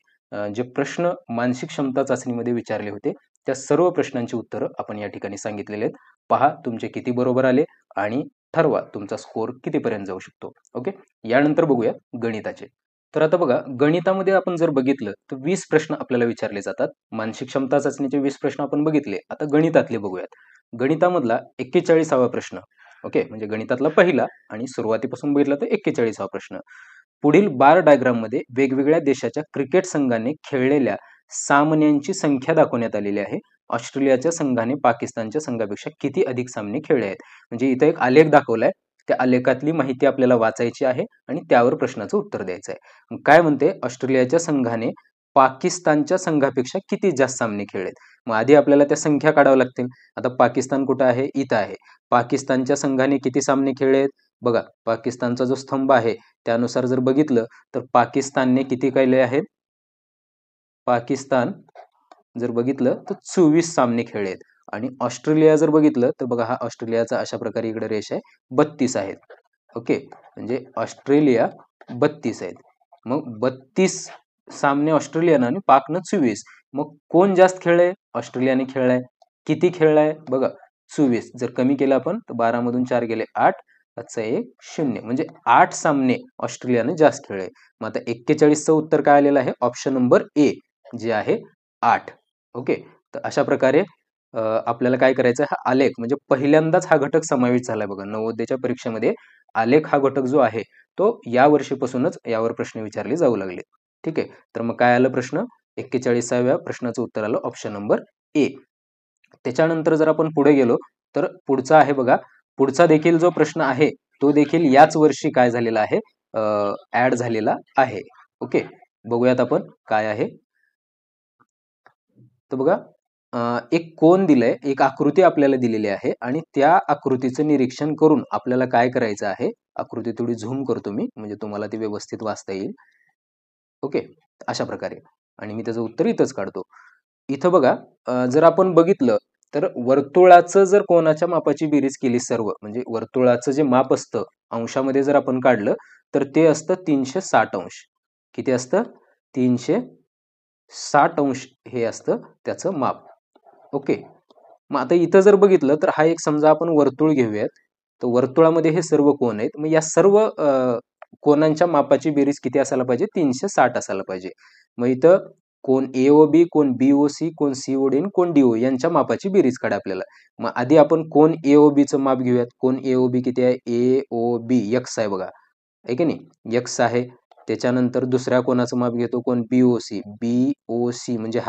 जे प्रश्न मानसिक क्षमता चाचणीमध्ये विचारले होते त्या सर्व प्रश्नांची उत्तरं आपण या ठिकाणी सांगितलेले आहेत. पहा तुमचे किती बरोबर आले आणि ठरवा तुमचा स्कोर कितीपर्यंत जाऊ शकतो. ओके. यानंतर बघूया गणिताचे. तर आता बघा, गणितामध्ये आपण जर बघितलं तर 20 प्रश्न आपल्याला विचारले जातात. मानसिक क्षमता चाचणीचे 20 प्रश्न आपण बघितले. आता गणितातले बघूयात. गणितामधला 41वा प्रश्न. ओके, म्हणजे गणितातला पहिला आणि सुरुवातीपासून बघितलं तर 41वा प्रश्न. पुढील बार डायग्राम मध्ये वेगवेगळ्या देशाच्या क्रिकेट संघाने खेळलेल्या सामन्यांची संख्या दाखवण्यात आलेली आहे. ऑस्ट्रेलियाच्या संघाने पाकिस्तानच्या संघापेक्षा किती अधिक सामने खेळले आहेत. म्हणजे इथं एक आलेख दाखवलाय, त्या आलेखातली माहिती आपल्याला वाचायची आहे आणि त्यावर प्रश्नाचं उत्तर द्यायचं आहे. काय म्हणते, ऑस्ट्रेलियाच्या संघाने पाकिस्तानच्या संघापेक्षा किती जास्त सामने खेळलेत. मग आधी आपल्याला त्या संख्या काढाव्या लागतील. आता पाकिस्तान कुठं आहे? इथं आहे. पाकिस्तानच्या संघाने किती सामने खेळलेत बघा, पाकिस्तानचा जो स्तंभ आहे त्यानुसार जर बघितलं तर पाकिस्तानने किती केले आहेत. पाकिस्तान जर बघितलं तर 24 सामने खेळलेत आणि ऑस्ट्रेलिया जर बघितलं तर बघा, हा ऑस्ट्रेलियाचा अशा प्रकारे इकडे रेष आहे, 32 आहेत. ओके, म्हणजे ऑस्ट्रेलिया 32 आहेत. मग 32 सामने ऑस्ट्रेलियानं आणि पाकनं 24. मग कोण जास्त खेळले? ऑस्ट्रेलियाने खेळलाय. किती खेळलाय बघा 24. जर कमी केलं आपण तर 12 मधून 4 गेले 8, 1 0 म्हणजे 8 सामने ऑस्ट्रेलियाने जास्त खेळले. मग आता 41चं उत्तर काय आलेलं आहे ऑप्शन नंबर ए जे आहे 8. ओके, तर अशा प्रकारे आपल्याला काय करायचं हा आलेख म्हणजे पहिल्यांदाच हा घटक समाविष्ट झालाय बघा नवोदयच्या परीक्षेमध्ये. आलेख हा घटक जो आहे तो या वर्षीपासूनच यावर प्रश्न विचारले जाऊ लागले. ठीक आहे, तर मग काय आलं प्रश्न 41व्या प्रश्नाचं उत्तर आलं ऑप्शन नंबर ए. त्याच्यानंतर जर आपण पुढे गेलो तर पुढचा आहे बघा, पुढचा देखील जो प्रश्न आहे तो देखील याच वर्षी काय झालेला आहे ऍड झालेला आहे. ओके, बघूयात आपण काय आहे. तर बघा एक कोन दिलंय, एक आकृती आपल्याला दिलेली आहे आणि त्या आकृतीचं निरीक्षण करून आपल्याला काय करायचं आहे, आकृती थोडी झूम करतो मी म्हणजे तुम्हाला ती व्यवस्थित वाचता येईल. ओके, अशा प्रकारे आणि मी त्याचं उत्तर इथंच काढतो. इथं बघा जर आपण बघितलं तर वर्तुळाचं जर कोनाच्या मापाची बेरीज केली सर्व म्हणजे वर्तुळाचं जे माप असतं अंशामध्ये जर आपण काढलं तर ते असतं 360 अंश. किती असतं 360 अंश हे असतं त्याचं माप. ओके, मग आता इथं जर बघितलं तर हा एक समजा आपण वर्तुळ घेऊयात. तर वर्तुळामध्ये हे सर्व कोन आहेत. मग या सर्व कोनांच्या मापाची बेरीज किती असायला पाहिजे 360 असायला पाहिजे. मग इथं कोन AOB, कोन BOC, कोन COD आणि कोन DO यांच्या मापाची बेरीज काढा आपल्याला. मग आधी आपण कोन AOB चं माप घेऊयात. कोन AOB किती आहे AOB x आहे बघा, आहे की नाही x आहे. त्याच्यानंतर दुसऱ्या कोनाचं माप घेतो कोन BOC म्हणजे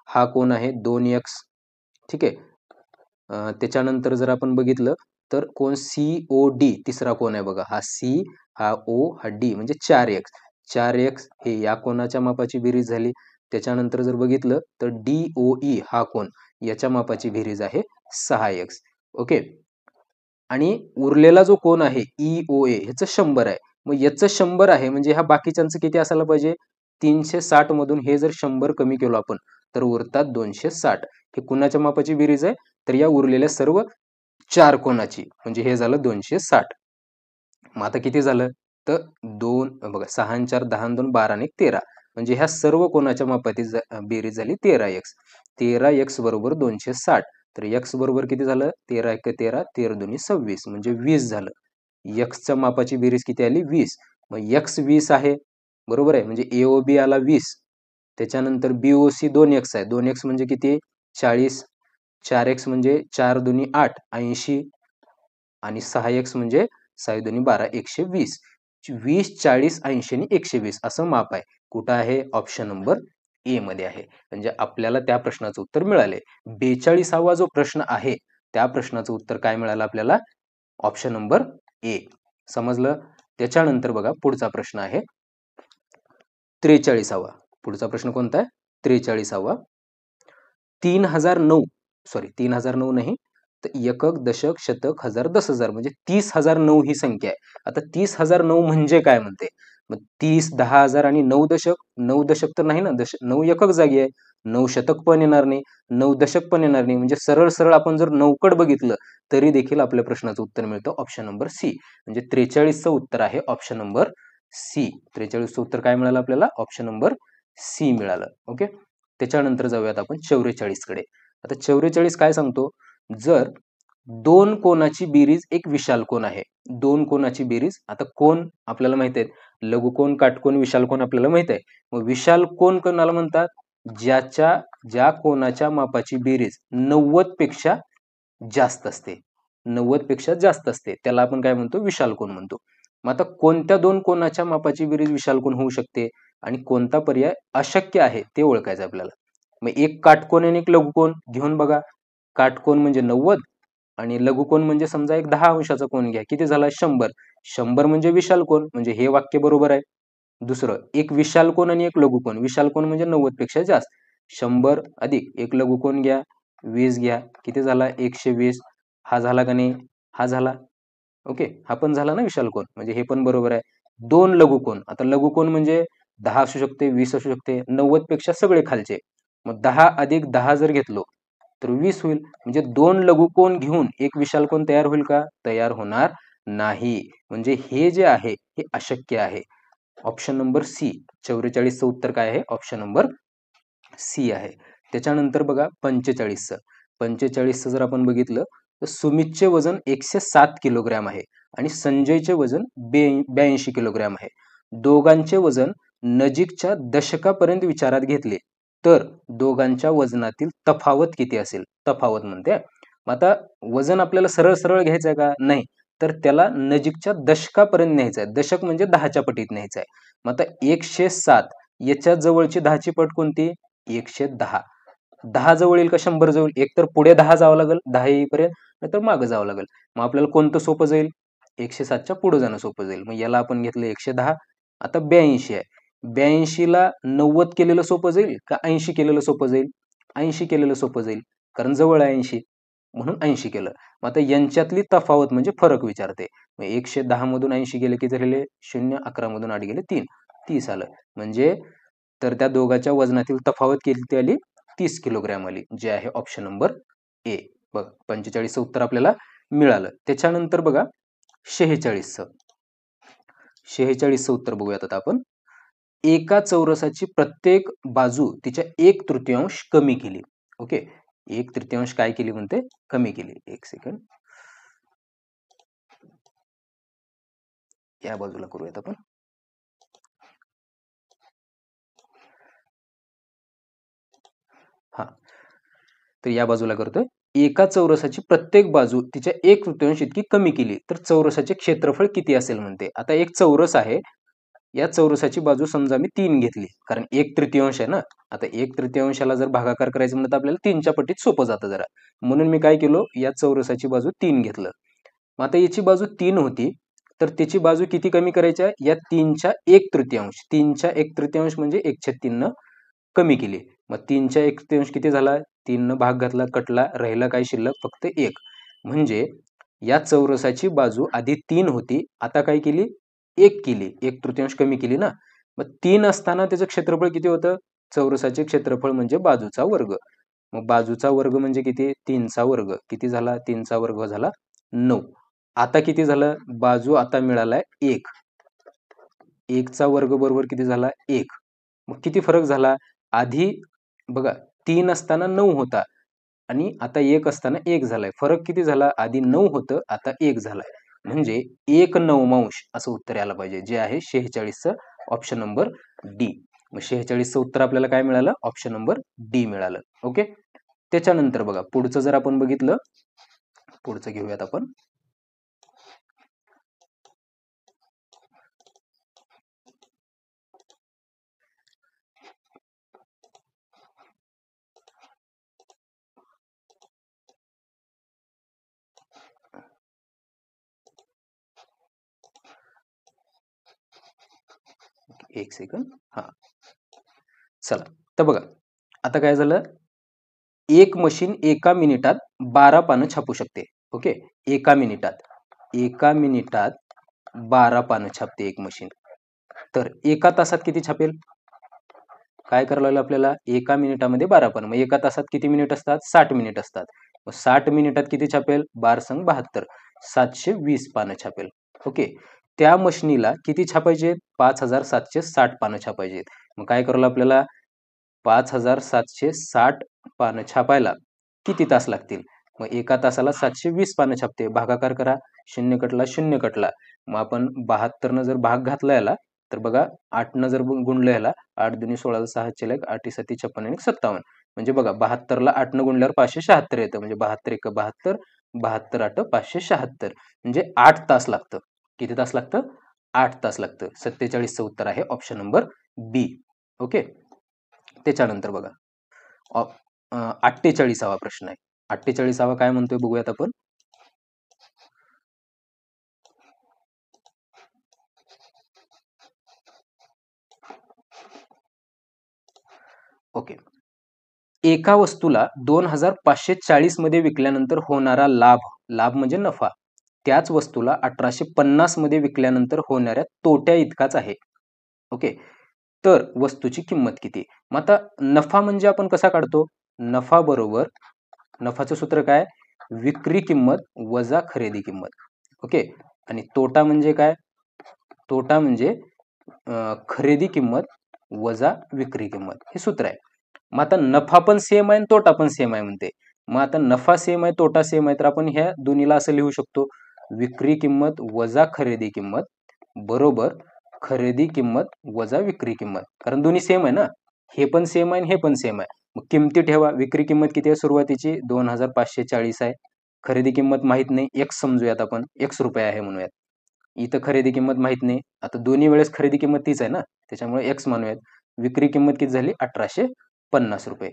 हा कोन आहे 2x. ठीक आहे, त्याच्यानंतर जर आपण बघितलं तर कोन COD तिसरा कोन आहे बघा, हा C हा O हा D म्हणजे 4x हे या कोनाच्या मापाची बेरीज झाली. त्याच्यानंतर जर बघितलं तर DOE हा कोन याच्या मापाची बेरीज आहे 6x. ओके, आणि उरलेला जो कोन आहे EOA ह्याचं 100 आहे. मग याचं 100 आहे म्हणजे ह्या बाकीच्यांचं किती असायला पाहिजे 360 मधून हे जर 100 कमी केलो आपण तर उरतात 260. हे कुणाच्या मापाची बेरीज आहे तर या उरलेल्या सर्व 4 कोनाची म्हणजे हे झालं 260. मग आता किती झालं तर 2 बघा 6 आणि 4 10 आणि 2 12 आणि 13 म्हणजे ह्या सर्व कोनाच्या मापाची बेरीज झाली 13x. 13x बरोबर 260. तर x बरोबर किती झालं 13 1 13 13 2 26 म्हणजे 20 झालं. x च्या मापाची बेरीज किती आली 20. मग x 20 आहे बरोबर आहे म्हणजे AOB आला 20. त्याच्यानंतर BOC 2x आहे. 2x म्हणजे किती 40. 4x म्हणजे 4 2 8 80 आणि 6x म्हणजे 6 2 12 120. 20 40 80 आणि 120 असं माप आहे. कुठं आहे ऑप्शन नंबर ए मध्ये आहे. म्हणजे आपल्याला त्या प्रश्नाचं उत्तर मिळाले. 42वा जो प्रश्न आहे त्या प्रश्नाचं उत्तर काय मिळालं आपल्याला ऑप्शन नंबर ए. समजलं. त्याच्यानंतर बघा पुढचा प्रश्न आहे 43वा. पुढचा प्रश्न कोणता आहे 43वा. 3009 नाही तर एकक दशक शतक हजार 10,000 म्हणजे 30,009 ही संख्या आहे. आता 30,009 म्हणजे काय म्हणते मग 30 10,000 आणि 9 दशक 9 दशक तर नाही ना 9 एकक जागी आहे. 9 शतक पण येणार नाही 9 दशक पण येणार नाही म्हणजे सरळ सरळ आपण जर 9कड बघितलं तरी देखील आपल्या प्रश्नाचं उत्तर मिळतं ऑप्शन नंबर सी. म्हणजे 43चं उत्तर आहे ऑप्शन नंबर सी. 43चं उत्तर काय मिळालं आपल्याला ऑप्शन नंबर सी मिळालं. ओके, त्याच्यानंतर जाऊयात आपण 44 कडे. आता 44 काय सांगतो जर दोन कोनाची बेरीज एक विशाल कोन आहे. दोन कोनाची बेरीज आता कोन आपल्याला माहित आहेत लघुकोन काटकोन विशाल कोन आपल्याला माहित आहे. मग विशाल कोन कोणाला म्हणतात ज्या कोनाच्या मापाची बेरीज 90 पेक्षा जास्त असते. 90 पेक्षा जास्त असते त्याला आपण काय म्हणतो विशाल कोन म्हणतो. मग आता कोणत्या दोन कोनाच्या मापाची बेरीज विशाल कोन होऊ शकते आणि कोणता पर्याय अशक्य आहे ते ओळखायचं आपल्याला. मग एक काटकोन आणि एक लघुकोन घेऊन बघा. काटकोन म्हणजे 90 आणि लघुकोन म्हणजे समजा एक 10 अंशाचा कोन घ्या. किती झाला 100. 100 म्हणजे विशाल कोन म्हणजे हे वाक्य बरोबर आहे. दुसरं एक विशाल कोन आणि एक लघुकोन. विशाल कोन म्हणजे 90 पेक्षा जास्त. 100 अधिक एक लघुकोन घ्या 20 घ्या. किती झाला 120. हा झाला का नाही हा झाला. ओके, हा पण झाला ना विशाल कोन म्हणजे हे पण बरोबर आहे. दोन लघुकोन आता लघुकोन म्हणजे 10 असू शकते 20 असू शकते 90 पेक्षा सगळे खालचे. मग 10 अधिक 10 जर घेतलो तर 20 होईल. म्हणजे दोन लघुकोन घेऊन एक विशाल कोन तयार होईल का तयार होणार नाही. म्हणजे हे जे आहे हे अशक्य आहे. ऑप्शन नंबर सी 44चं उत्तर काय आहे ऑप्शन नंबर सी आहे. त्याच्यानंतर बघा 45चं 45चं जर आपण बघितलं तर सुमितचे वजन 107 किलोग्रॅम आहे आणि संजयचे वजन 82 किलोग्रॅम आहे. दोघांचे वजन नजीकच्या दशकापर्यंत विचारात घेतले तर दोघांच्या वजनातील तफावत किती असेल? तफावत म्हणते. मग आता वजन आपल्याला सरळ सरळ घ्यायचं आहे का? नाही. तर त्याला नजीकच्या दशकापर्यंत न्यायचं आहे. दशक म्हणजे 10च्या पटीत न्यायचं आहे. मग आता 107 याच्या जवळची 10ची पट कोणती? 110. 10 जवळ येईल का 100 जवळ? एक तर पुढे 10 जावं लागेल 10 येईपर्यंत, नाहीतर मागे जावं लागेल. मग आपल्याला कोणतं सोपं जाईल? 107च्या पुढे जाणं सोपं जाईल. मग याला आपण घेतलं 110. आता 82 आहे. 82ला 90 केलेलं सोपं जाईल का 80 केलेलं सोपं जाईल? 80 केलेलं सोपं जाईल, कारण जवळ आहे 80, म्हणून 80 केलं. मग आता यांच्यातली तफावत म्हणजे फरक विचारते. मग 110 मधून 80 गेले की झालेले 0, 11 मधून 8 गेले 3, 30 आलं. म्हणजे तर त्या दोघांच्या वजनातील तफावत किती आली? 30 किलोग्रॅम आली, जे आहे ऑप्शन नंबर ए. बघ 45चं उत्तर आपल्याला मिळालं. त्याच्यानंतर बघा 46चं. 46चं उत्तर बघूयात आता आपण. एका चौरसाची प्रत्येक बाजू तिच्या 1/3 कमी केली. ओके, 1/3 काय केली म्हणते? कमी केली. एक सेकंड, या बाजूला करूयात आपण. हा, तर या बाजूला करतोय. एका चौरसाची प्रत्येक बाजू तिच्या 1/3 इतकी कमी केली तर चौरसाचे क्षेत्रफळ किती असेल म्हणते. आता एक चौरस आहे, या चौरसाची बाजू समजा मी 3 घेतली, कारण 1/3 आहे ना. आता 1/3 जर भागाकार करायचं म्हणलं तर आपल्याला 3च्या पटीत सोपं जातं जरा, म्हणून मी काय केलो, या चौरसाची बाजू 3 घेतलं. मग आता याची बाजू 3 होती, तर त्याची बाजू किती कमी करायची आहे? या 3च्या 1/3. 3च्या 1/3 म्हणजे 1/3 न कमी केली. मग 3च्या 1/3 किती झाला? 3 न भाग घातला, कटला, राहिला काय शिल्लक? फक्त 1. म्हणजे या चौरसाची बाजू आधी 3 होती, आता काय केली? 1 केली. 1/3 कमी केली ना. मग 3 असताना त्याचं क्षेत्रफळ किती होतं? चौरसाचे क्षेत्रफळ म्हणजे बाजूचा वर्ग. मग बाजूचा वर्ग म्हणजे किती? 3चा वर्ग. किती झाला? 3चा वर्ग झाला 9. आता किती झालं? बाजू आता मिळालाय 1. 1चा वर्ग बरोबर किती झाला? 1. मग किती फरक झाला? आधी बघा 3 असताना 9 होता आणि आता 1 असताना 1 झालाय. फरक किती झाला? आधी 9 होतं, आता 1 झालाय. म्हणजे 1/9 असं उत्तर यायला पाहिजे, जे आहे 46चं ऑप्शन नंबर डी. मग 46चं उत्तर आपल्याला काय मिळालं? ऑप्शन नंबर डी मिळालं. ओके, त्याच्यानंतर बघा पुढचं जर आपण बघितलं, पुढचं घेऊयात आपण. एक सेकंड. हा, चला तर बघा आता काय झालं, एक मशीन एका मिनिटात 12 पानं छापू शकते. ओके, एका मिनिटात 12 पानं छापते एक मशीन. तर एका तासात किती छापेल? काय करायला लागलं आपल्याला? एका मिनिटामध्ये 12 पानं. मग एका तासात किती मिनिट असतात? 60 मिनिट असतात. मग 60 मिनिटात किती छापेल? 12×72 720 पानं छापेल. ओके, त्या मशीनीला किती छापायचे? 5760 पानं छापायचे. मग काय करायला आपल्याला? 5760 पानं छापायला किती तास लागतील? मग एका तासाला 720 पानं छापते. भागाकार करा, 0 कटला 0 कटला. मग आपण 72 जर भाग घातला याला, तर बघा 8 जर गुणलं याला, 8 दुनी 16, 6 चेलेक 8 7 56 आणि 57. म्हणजे बघा 72ला 8 गुणल्यावर 576 येतं. म्हणजे 72 1 72, 72 8 576. म्हणजे 8 तास लागतं. किती तास लागतं? 8 तास लागतं. 47चं उत्तर आहे ऑप्शन नंबर बी. ओके, त्याच्यानंतर बघा 48वा प्रश्न आहे. 48वा काय म्हणतोय बघूयात आपण. ओके, एका वस्तूला 2540 मध्ये विकल्यानंतर होणारा लाभ म्हणजे नफा, त्याच वस्तूला 1850 मध्ये विकल्यानंतर होणाऱ्या तोट्या इतकाच आहे. ओके, तर वस्तूची किंमत किती? मग आता नफा म्हणजे आपण कसा काढतो? नफा बरोबर, नफाचं सूत्र काय? विक्री किंमत वजा खरेदी किंमत. ओके, आणि तोटा म्हणजे काय? तोटा म्हणजे खरेदी किंमत वजा विक्री किंमत, हे सूत्र आहे. मग आता नफा पण सेम आहे आणि तोटा पण सेम आहे म्हणते. मग आता नफा सेम आहे तोटा सेम आहे तर आपण ह्या दोन्हीला असं लिहू शकतो, विक्री किंमत वजा खरेदी किंमत बरोबर खरेदी किंमत वजा विक्री किंमत. कारण दोन्ही सेम आहे ना, हे पण सेम आहे आणि हे पण सेम आहे. मग किमती ठेवा. विक्री किंमत किती आहे सुरुवातीची 2540 आहे. खरेदी किंमत माहित नाही, एक्स समजूयात आपण, एक्स रुपये आहे म्हणूयात. इथं खरेदी किंमत माहित नाही, आता दोन्ही वेळेस खरेदी किंमत तीच आहे ना, त्याच्यामुळे एक्स म्हणूयात. विक्री किंमत किती झाली 1850 रुपये.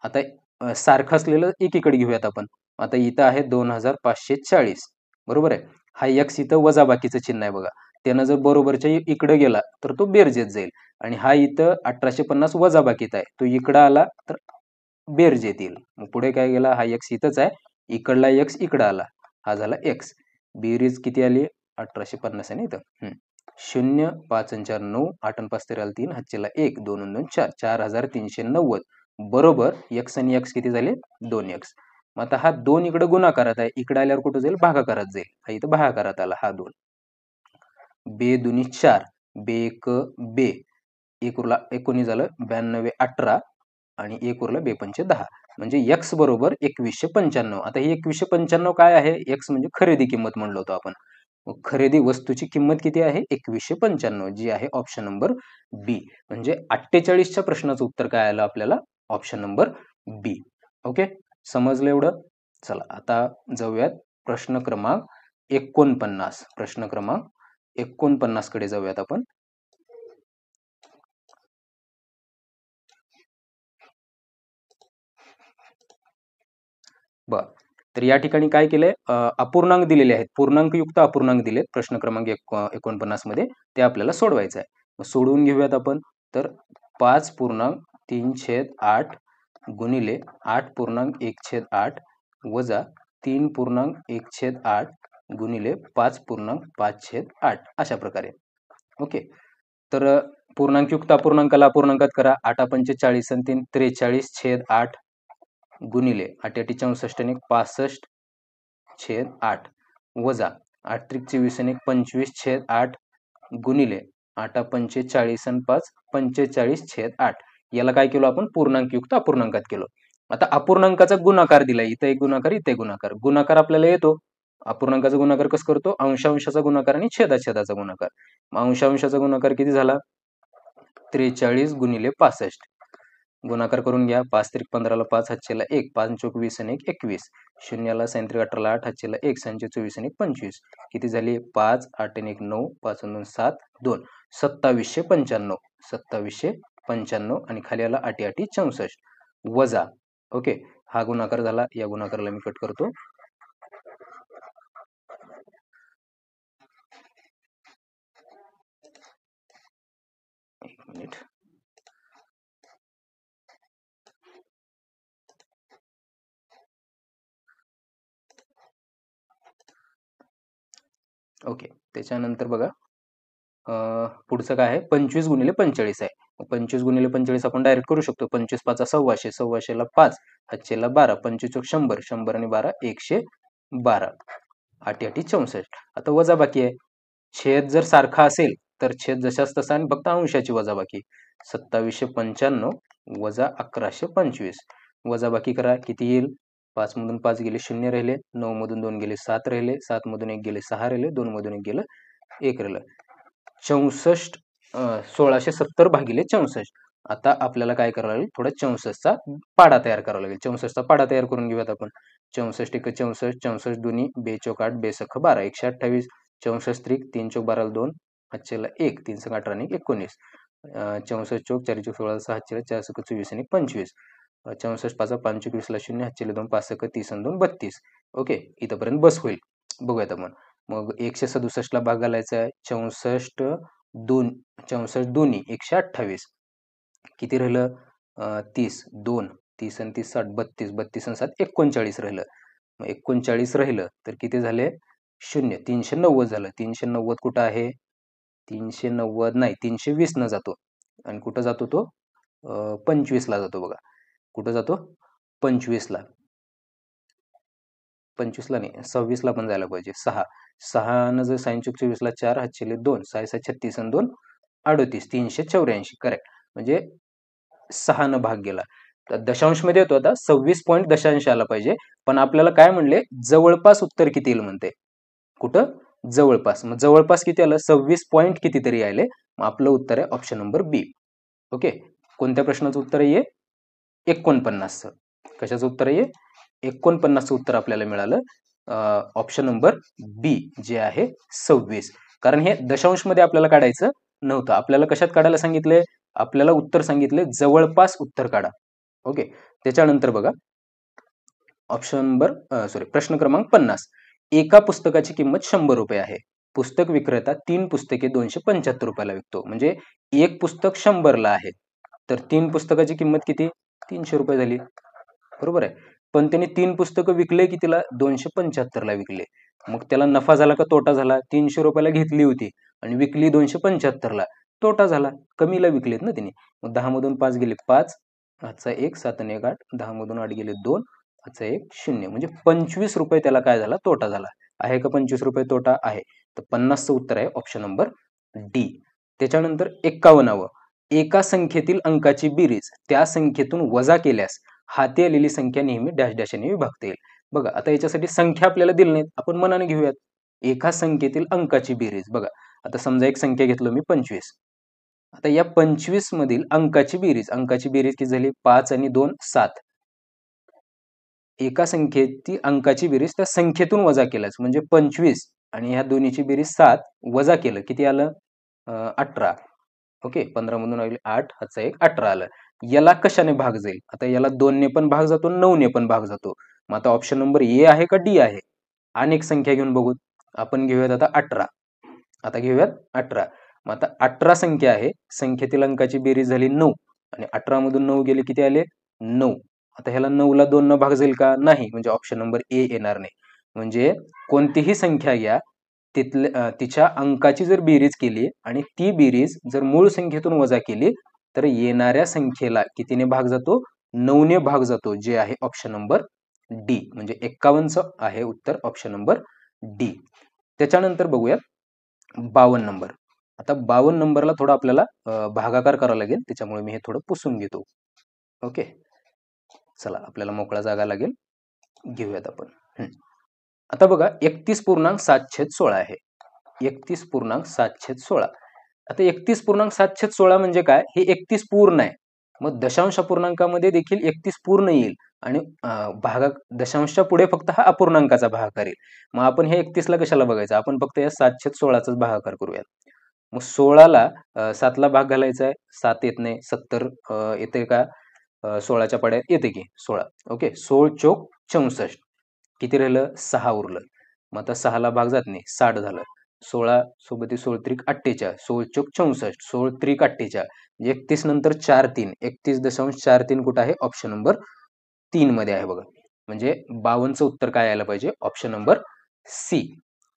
आता सारखं असलेलं एकीकडे घेऊयात आपण. आता इथं आहे 2540 बरोबर आहे. हा एक्स इथं वजा बाकीचं चिन्ह आहे बघा, त्यानं जर बरोबरच्या इकडे गेला तर तो बेरजेत जाईल, आणि हा इथं 1850 वजा बाकीचा आहे, तो इकडं आला तर बेरजेत येईल. मग पुढे काय गेला, हा एक्स इथंच आहे, इकडला एक्स इकडं आला, हा झाला एक्स. बेरीज किती आली 1850 आहे ना इथं. 0 5 आणि 4 9, 8 आणि 5 13 3, हातचेला 1 2 आणि 2 4, 4390 बरोबर एक्स आणि एक्स किती झाले 2x. मग आता हा 2 इकडे गुणाकारात आहे, इकडे आल्यावर कुठं जाईल भागाकारात जाईल, हा इथं भागाकारात आला हा 2. बे दुनी 4, बे एक बे, एक उरला 19 झालं, 92 18 आणि एक उरला बे पंचे 10, म्हणजे x बरोबर 2195. आता ही 2195 काय आहे, x म्हणजे खरेदी किंमत म्हणलो होतो आपण. मग खरेदी वस्तूची किंमत किती आहे 2195, जी आहे ऑप्शन नंबर बी. म्हणजे 48च्या प्रश्नाचं उत्तर काय आलं आपल्याला, ऑप्शन नंबर बी. ओके, समजलं एवढं. चला आता जाऊयात प्रश्न क्रमांक 49. प्रश्न क्रमांक 49 कडे जाऊयात आपण. बर, तर या ठिकाणी काय केलंय, अपूर्णांक दिलेले आहेत, पूर्णांकयुक्त अपूर्णांक दिलेत प्रश्न क्रमांक 49 मध्ये, ते आपल्याला सोडवायचं आहे. सोडवून घेऊयात आपण. तर 5.3/8 गुणिले 8.1/8 वजा 3.1/8 गुणिले 5.5/8 अशा प्रकारे. ओके, तर पूर्णांकयुक्त अपूर्णांकाला अपूर्णांकात करा. 8 पंचे 40 आणि 3 43/8 गुणिले 8 8 64 आणि 65/8 वजा 8 त्रिक 24 आणि 25/8 गुणिले 8 पंचे 40 आणि 5 45/8. याला काय केलो आपण, पूर्णांकयुक्त अपूर्णांकात केलो. आता अपूर्णांकाचा गुणाकार दिलाय, इथं एक गुणाकार इथे गुणाकार. गुणाकार आपल्याला येतो, अपूर्णांकाचा गुणाकार कसं करतो, अंशांशाचा गुणाकार आणि छेदाछेदाचा गुणाकार. मग अंशांशाचा गुणाकार किती झाला 43 गुणिले 65. गुणाकार करून घ्या. 5 त्रिक 15ला 5, हातचेला 1, 5 चोक 20 आणि 1 21, शून्याला 3 त्रिक 18ला 8, हातचेला 1, 6 24 आणि 25, किती झाली 5 8 आणि 1 9, 5 आणि 2 7 2, 2795. 2795 आणि खाली आला 8 8 64 वजा. ओके, हा गुणाकार झाला, या गुणाकाराला मी कट करतो. एक मिनिट. ओके, त्याच्यानंतर बघा पुढचं काय आहे, 25 गुणिले 45 आहे. 25 गुणिले 45 आपण डायरेक्ट करू शकतो. 25 5 100, 100ला 5, हातचेला 12, 25 चोक 100, 100 आणि 12 112, 8 8 64. आता वजा बाकी आहे. छेद जर सारखा असेल तर छेद जशाच तसा आणि फक्त अंशाची वजा बाकी. 2795 वजा 1125 वजा बाकी करा, किती येईल, 5 मधून 5 गेले 0 राहिले, 9 मधून 2 गेले 7 राहिले, 7 मधून 1 गेले 6 राहिले, 2 मधून 1 गेलं 1 राहिलं. 64 1670 भागिले 64. आता आपल्याला काय करावं लागेल, थोडा 64चा पाडा तयार करावा लागेल. 64चा पाडा तयार करून घेऊयात आपण. 64 1 64, 64 दुनी 2 चौक 8, 2 सख 12, 128, 64 त्रिक 3 चौक 12 2, हातचेला 1, 3 सख 18 आणि 19, 64 चौक 4 चौक 16, 6 हातचेला 4 सख 24 आणि 25, 64 5 5 चौक 20ला 0, हातचेला 2 5 सख 30 आणि 2 32. ओके, इथपर्यंत बस होईल. बघूयात आपण. मग 167 ला भाग घालायचा आहे. 64 दोन्ही 128, किती राहिलं 30, 2 30 आणि 30 60, 32, 32 आणि 7 39 राहिलं. मग 39 राहिलं तर किती झाले 0, 390 झालं. 390 कुठं आहे, 390 नाही, 320 न जातो आणि कुठं जातो तो 25 ला जातो बघा. कुठं जातो 25 ला, 25 ला नाही 26 ला पण जायला पाहिजे. 6 न जर 6 चौक 24 ला 4, हातचेले 2, 6 6 36 आणि 2 38, 384 करेक्ट. म्हणजे 6 न भाग गेला. तर दशांशमध्ये येतो आता 26 पॉईंट दशांश आला पाहिजे, पण आपल्याला काय म्हणले जवळपास उत्तर किती येईल म्हणते. कुठं जवळपास, मग जवळपास किती आलं 26 पॉईंट कितीतरी आले. मग आपलं उत्तर आहे ऑप्शन नंबर बी. ओके, कोणत्या प्रश्नाचं उत्तर आहे 49चं. कशाचं उत्तर आहे 49चं उत्तर आपल्याला मिळालं ऑप्शन नंबर बी जे आहे 26. कारण हे दशांश मध्ये आपल्याला काढायचं नव्हतं, आपल्याला कशात काढायला सांगितले, आपल्याला उत्तर सांगितले जवळपास उत्तर काढा. ओके, त्याच्यानंतर बघा ऑप्शन नंबर प्रश्न क्रमांक 50. एका पुस्तकाची किंमत 100 रुपये आहे. पुस्तक विक्रेता 3 पुस्तके 275 रुपयाला विकतो. म्हणजे एक पुस्तक 100ला आहे, तर 3 पुस्तकाची किंमत किती 300 रुपये झाली, बरोबर आहे. पण त्यांनी 3 पुस्तकं विकले कितीला 275ला विकले. मग त्याला नफा झाला का तोटा झाला. 300 रुपयाला घेतली होती आणि विकली 275ला, तोटा झाला, कमीला विकलेत ना तिने. मग 10 मधून 5 गेले 5, हातचा 1, 7 आणि 1 8, 10 मधून 8 गेले 2, हातचा 1 0, म्हणजे 25 रुपये त्याला काय झाला तोटा झाला. आहे का 25 रुपये तोटा आहे. तर 50चं उत्तर आहे ऑप्शन नंबर डी. त्याच्यानंतर 51वं. एका संख्येतील अंकाची बेरीज त्या संख्येतून वजा केल्यास हाती आलेली संख्या नेहमी डॅश डॅशने विभागता येईल. बघा आता याच्यासाठी संख्या आपल्याला दिली नाहीत, आपण मनाने घेऊयात. एका संख्येतील अंकाची बेरीज, बघा आता समजा एक संख्या घेतलो मी 25. आता या 25 मधील अंकाची बेरीज किती झाली 5 आणि 2 7. एका संख्येची अंकाची बेरीज त्या संख्येतून वजा केल्यास म्हणजे 25 आणि ह्या दोन्हीची बेरीज 7 वजा केलं किती आलं 18. ओके, 15 मधून आले 8, हातचा 1 18 आलं. याला कशाने भाग जाईल, आता याला 2 ने पण भाग जातो 9 ने पण भाग जातो. मग आता ऑप्शन नंबर ए आहे का डी आहे. अनेक संख्या घेऊन बघू. आपण घेऊयात आता 18. आता घेऊयात 18. मग आता 18 संख्या आहे, संख्येतील अंकाची बेरीज झाली 9 आणि 18 मधून 9 गेले किती आले 9. आता ह्याला 9 ला 2 न भाग जाईल का नाही, म्हणजे ऑप्शन नंबर ए येणार नाही. म्हणजे कोणतीही संख्या घ्या, तिच्या अंकाची जर बेरीज केली आणि ती बेरीज जर मूळ संख्येतून वजा केली तर येणाऱ्या संख्येला कितीने भाग जातो 9 ने भाग जातो, जे आहे ऑप्शन नंबर डी. म्हणजे 51चं आहे उत्तर ऑप्शन नंबर डी. त्याच्यानंतर बघूयात 52 नंबर. आता 52 नंबरला थोडं आपल्याला भागाकार करावा लागेल, त्याच्यामुळे मी हे थोडं पुसून घेतो. ओके, चला आपल्याला मोकळा जागा लागेल, घेऊयात आपण. आता बघा 31.716 आहे. 31.716. आता 31.716 म्हणजे काय, हे 31 पूर्ण आहे. मग दशांश अपूर्णांकामध्ये देखील 31 पूर्ण येईल आणि दशांशच्या पुढे फक्त हा अपूर्णांकाचा भागाकार येईल. मग आपण हे 31ला कशाला बघायचं, आपण फक्त या 716चा भागाकार करूयात. मग 16ला 7ला भाग घालायचा आहे, 7 येत नाही, 70 येते का 16च्या पाड्यात येते की 16. ओके, 16 चोक 64, किती राहिलं 6 उरलं. मग आता 6ला भाग जात नाही, 60 झालं. 16 सोबत 16 त्रिक 48, 16 चोक 64, 16 त्रिक 48, 31 नंतर 4 3, 31.43 कुठं आहे ऑप्शन नंबर 3 मध्ये आहे बघा. म्हणजे 52चं उत्तर काय यायला पाहिजे ऑप्शन नंबर सी.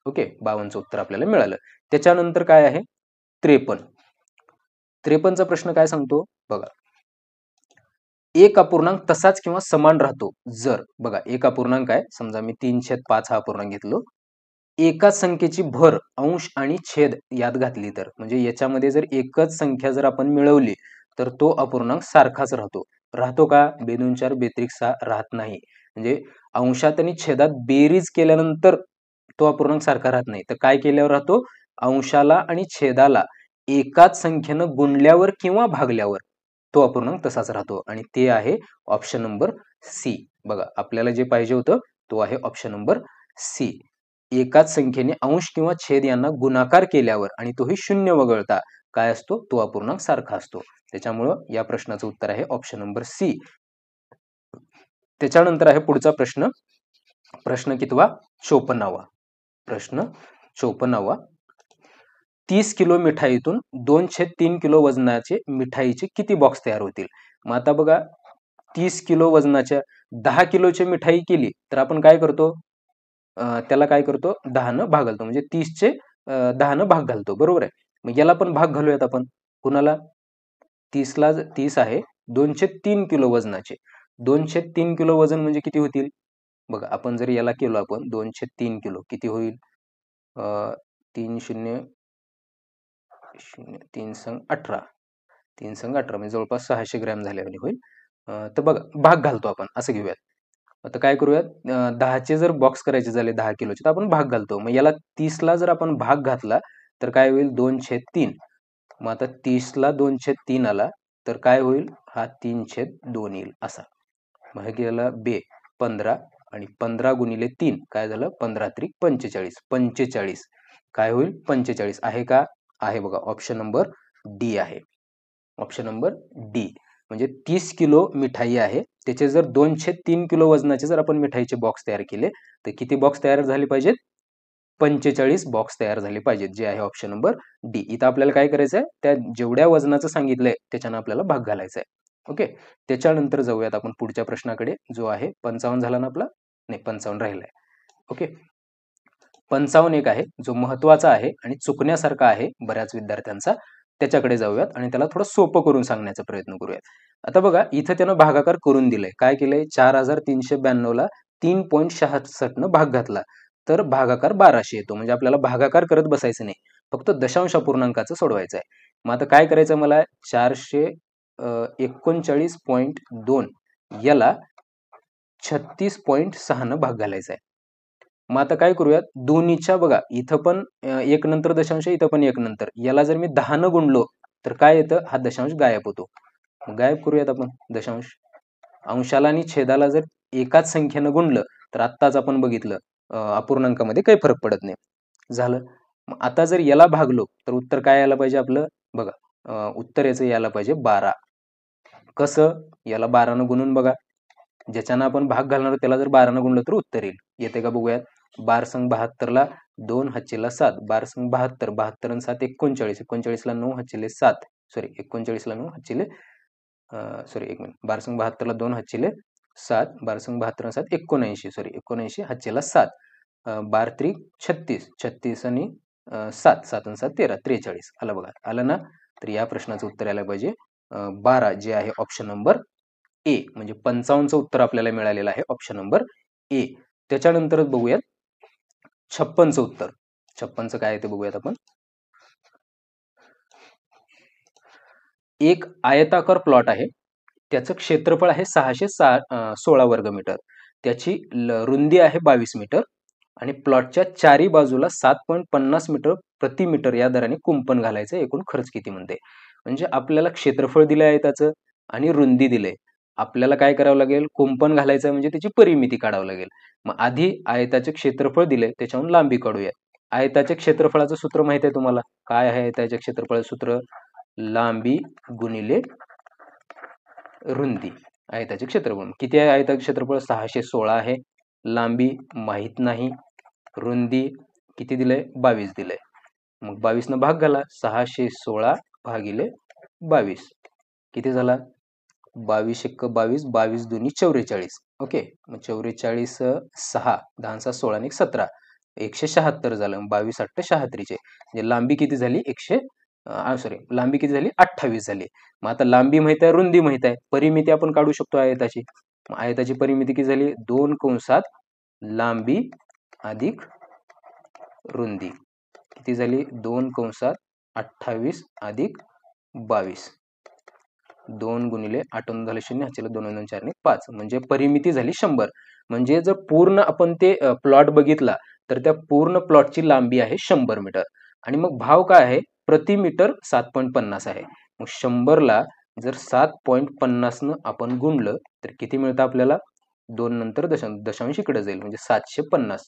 ओके, 52चं उत्तर आपल्याला मिळालं. त्याच्यानंतर काय आहे 53. 53चा प्रश्न काय सांगतो बघा. एक अपूर्णांक तसाच किंवा समान राहतो जर, बघा एक अपूर्णांक आहे, समजा मी 3/5 हा अपूर्णांक घेतलो, एकाच संख्येची भर अंश आणि छेद यात घातली तर, म्हणजे याच्यामध्ये जर एकच संख्या जर आपण मिळवली तर तो अपूर्णांक सारखाच राहतो. राहतो का 2 2 4 बेत्रिक 6 राहत नाही. म्हणजे अंशात आणि छेदात बेरीज केल्यानंतर तो अपूर्णांक सारखा राहत नाही, तर काय केल्यावर राहतो, अंशाला आणि छेदाला एकाच संख्येनं गुणल्यावर किंवा भागल्यावर तो अपूर्णांक तसाच राहतो आणि ते आहे ऑप्शन नंबर सी. बघा आपल्याला जे पाहिजे होतं तो आहे ऑप्शन नंबर सी. एकाच संख्येने अंश किंवा छेद यांना गुणाकार केल्यावर आणि तोही शून्य वगळता काय असतो, तो अपूर्णांक सारखा असतो. त्याच्यामुळं या प्रश्नाचं उत्तर आहे ऑप्शन नंबर सी. त्याच्यानंतर आहे पुढचा प्रश्न, प्रश्न कितवा 54वा. प्रश्न 54वा. 30 किलो मिठाईतून 2/3 किलो वजनाचे मिठाईचे किती बॉक्स तयार होतील. मग आता बघा 30 किलो वजनाच्या 10 किलोची मिठाई केली तर आपण काय करतो, त्याला काय करतो 10 न भाग घालतो, म्हणजे 30चे 10 न भाग घालतो, बरोबर आहे. मग याला पण भाग घालूयात आपण. कुणाला 30ला 30 आहे 2/3 किलो वजनाचे, 2/3 किलो वजन म्हणजे किती होतील बघा. आपण जर याला केलो आपण 2/3 किलो किती होईल 3 0 0 3 संग 18, 3 संग 18 म्हणजे जवळपास 600 ग्रॅम झाल्याने होईल. तर बघा भाग घालतो आपण, असं घेऊयात. आता काय करूयात, 10चे जर बॉक्स करायचे झाले 10 किलोचे, तर आपण भाग घालतो. मग याला 30ला जर आपण भाग घातला तर काय होईल, 2/3. मग आता 30ला 2/3 आला तर काय होईल, हा 3/2 येईल असा. मग हे गेला 15 आणि 15 गुणिले 3 काय झालं, 15 त्रिक 45. 45 काय होईल, 45 आहे का, आहे बघा. ऑप्शन नंबर डी आहे. Option number D. म्हणजे 30 किलो मिठाई आहे, त्याचे जर 2/3 किलो वजनाचे जर आपण मिठाईचे बॉक्स तयार केले तर किती बॉक्स तयार झाले पाहिजेत, 45 बॉक्स तयार झाले पाहिजेत, जे आहे ऑप्शन नंबर डी. इथं आपल्याला काय करायचं आहे, त्या जेवढ्या वजनाचं सांगितलंय त्याच्यानं आपल्याला भाग घालायचा आहे. ओके, त्याच्यानंतर जाऊयात आपण पुढच्या प्रश्नाकडे, जो आहे 55 झाला ना आपला, नाही 55 राहिलाय. ओके, 55 एक आहे जो महत्वाचा आहे आणि चुकण्यासारखा आहे बऱ्याच विद्यार्थ्यांचा. त्याच्याकडे जाऊयात आणि त्याला थोडं सोपं करून सांगण्याचा प्रयत्न करूयात. आता बघा, इथं त्यानं भागाकार करून दिलंय. काय केलंय, 4392 ला 3.66 न भाग घातला तर भागाकार 1200 येतो. म्हणजे आपल्याला भागाकार करत बसायचं नाही, फक्त दशांश अपूर्णांकाचं सोडवायचं आहे. मग आता काय करायचं मला, 439.2 याला 36.6 न भाग घालायचा आहे. मग आता काय करूयात, दोन्हीच्या बघा, इथं पण एक नंतर दशांश, इथं पण एक नंतर. याला जर मी 10 न गुणलो तर काय येतं, हा दशांश गायब होतो. गायब करूयात आपण दशांश. अंशाला आणि छेदाला जर एकाच संख्येनं गुणलं तर आत्ताच आपण बघितलं अपूर्णांकामध्ये काही फरक पडत नाही. झालं. मग आता जर याला भागलो तर उत्तर काय यायला पाहिजे आपलं, बघा उत्तर याचं यायला पाहिजे 12. कसं, याला 12 न गुणून बघा, ज्याच्यानं आपण भाग घालणार त्याला जर 12 न गुणलं तर उत्तर येईल. येते का बघूयात. 12 संग 72 ला 2 हातचीला 7, 12 संग 72, 72 आणि 7 39, 39 ला 9 हातचीले 7, सॉरी 39 ला 9 हातचीले सॉरी एक मिनिट, 12 संग 72 ला 2 हातचीले 7, 12 संग 72 आणि 7 79, सॉरी 79 हातचीला 7, 12 त्रिक 36, 36 आणि 7, 7 आणि 7 13, 43. आलं बघा, आलं ना. तर या प्रश्नाचं उत्तर यायला पाहिजे 12, जे आहे ऑप्शन नंबर ए. म्हणजे 55चं उत्तर आपल्याला मिळालेलं आहे ऑप्शन नंबर ए. त्याच्यानंतर बघूयात 56चं उत्तर. 56चं काय आहे ते बघूयात आपण. एक आयताकार प्लॉट आहे, त्याचं क्षेत्रफळ आहे 616 वर्ग मीटर, त्याची रुंदी आहे 22 मीटर आणि प्लॉटच्या चारी बाजूला 7.50 मीटर प्रति मीटर या दराने कुंपण घालायचं, एकूण खर्च किती म्हणते. म्हणजे आपल्याला क्षेत्रफळ दिलं आहे त्याचं आणि रुंदी दिले, आपल्याला काय करावं लागेल, कुंपण घालायचं म्हणजे त्याची परिमिती काढावं लागेल. मग आधी आयताचे क्षेत्रफळ दिले, त्याच्याहून लांबी काढूया. आयताच्या क्षेत्रफळाचं सूत्र माहिती आहे तुम्हाला, काय आहे आयताच्या क्षेत्रफळाचं सूत्र, लांबी गुणिले रुंदी. आयताचे क्षेत्रफळ किती आहे, आयताचे क्षेत्रफळ 616 आहे, लांबी माहित नाही, रुंदी किती दिलंय, 22 दिलंय. मग 22 न भाग घाला, 616 भागिले 22 किती झाला, 22 1 22, 22 2 44. ओके, मग 44 6, 10 16 आणि 17, 176 झालं. 22 8 76 म्हणजे लांबी किती झाली, लांबी किती झाली, 28 झाली. मग आता लांबी माहित आहे, रुंदी माहित आहे, परिमिती आपण काढू शकतो आयताची. मग आयताची परिमिती किती झाली, 2 कंसात लांबी अधिक रुंदी किती झाली, 2 कंसात 28 अधिक 22, 2 गुणिले 8 झाले 0, हाचीला 2 2 4 5, म्हणजे परिमिती झाली 100. म्हणजे जर पूर्ण आपण ते प्लॉट बघितला तर त्या पूर्ण प्लॉटची लांबी आहे 100 मीटर आणि मग भाव काय आहे, प्रति मीटर 7.50 आहे. मग 100 ला जर 7.50 न आपण गुणलं तर किती मिळतं आपल्याला, 2 नंतर दशांश इकडे जाईल, म्हणजे 750,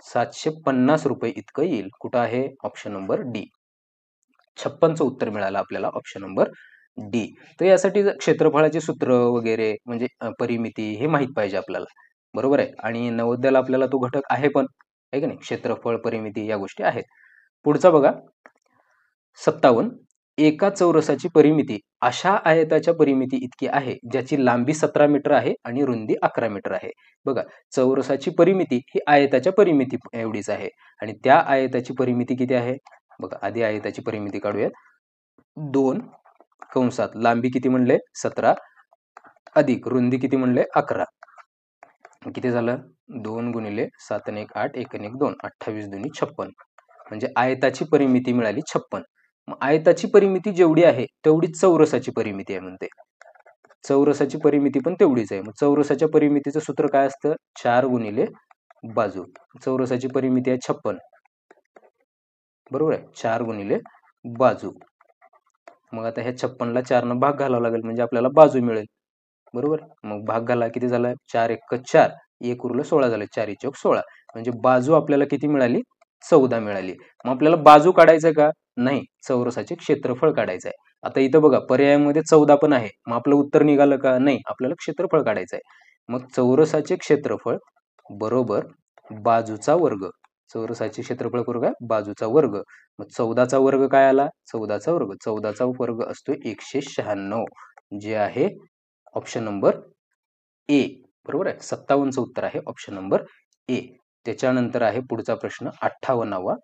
750 रुपये इतकं येईल. कुठं आहे, ऑप्शन नंबर डी. 56चं उत्तर मिळालं आपल्याला ऑप्शन नंबर डी. तर यासाठी क्षेत्रफळाचे सूत्र वगैरे म्हणजे परिमिती हे माहित पाहिजे आपल्याला, बरोबर आहे. आणि नवोदयाला आपल्याला तो घटक आहे पण, आहे की नाही, क्षेत्रफळ परिमिती या गोष्टी आहेत. पुढचा बघा 57, एका चौरसाची परिमिती अशा आयताच्या परिमिती इतकी आहे ज्याची लांबी 17 मीटर आहे आणि रुंदी 11 मीटर आहे. बघा, चौरसाची परिमिती ही आयताच्या परिमिती एवढीच आहे आणि त्या आयताची परिमिती किती आहे, बघा आधी आयताची परिमिती काढूयात. 2 कंसात लांबी किती म्हणले 17 अधिक रुंदी किती म्हणले 11, किती झालं, 2 गुणिले 7 आणि 1 8, 1 आणि 1 2, 28 2 56, म्हणजे आयताची परिमिती मिळाली 56. मग आयताची परिमिती जेवढी आहे तेवढी चौरसाची परिमिती आहे म्हणते. चौरसाची परिमिती पण तेवढीच आहे. मग चौरसाच्या परिमितीचं सूत्र काय असतं? 4 गुणिले बाजू. चौरसाची परिमिती आहे 56. बरोबर आहे, 4 गुणिले बाजू. मग आता ह्या 56 ला 4 न भाग घालावा लागेल म्हणजे आपल्याला बाजू मिळेल. बरोबर, मग भाग घाला, किती झाला? 4 × 4, 1 उरलं 16 झालं, 4 × 16. म्हणजे बाजू आपल्याला किती मिळाली? 14 मिळाली. मग आपल्याला बाजू काढायचं का? नाही, चौरसाचे क्षेत्रफळ काढायचं आहे. आता इथं बघा, पर्यायामध्ये 14 पण आहे. मग आपलं उत्तर निघालं का? नाही, आपल्याला क्षेत्रफळ काढायचं आहे. मग चौरसाचे क्षेत्रफळ बरोबर बाजूचा वर्ग. चौरसाचे क्षेत्रफळ करू काय? बाजूचा वर्ग. मग 14चा वर्ग काय आला? 14चा वर्ग. 14चा वर्ग असतो 196, जे आहे ऑप्शन नंबर ए. बरोबर आहे, 57चं उत्तर आहे ऑप्शन नंबर ए. त्याच्यानंतर आहे पुढचा प्रश्न 58वा.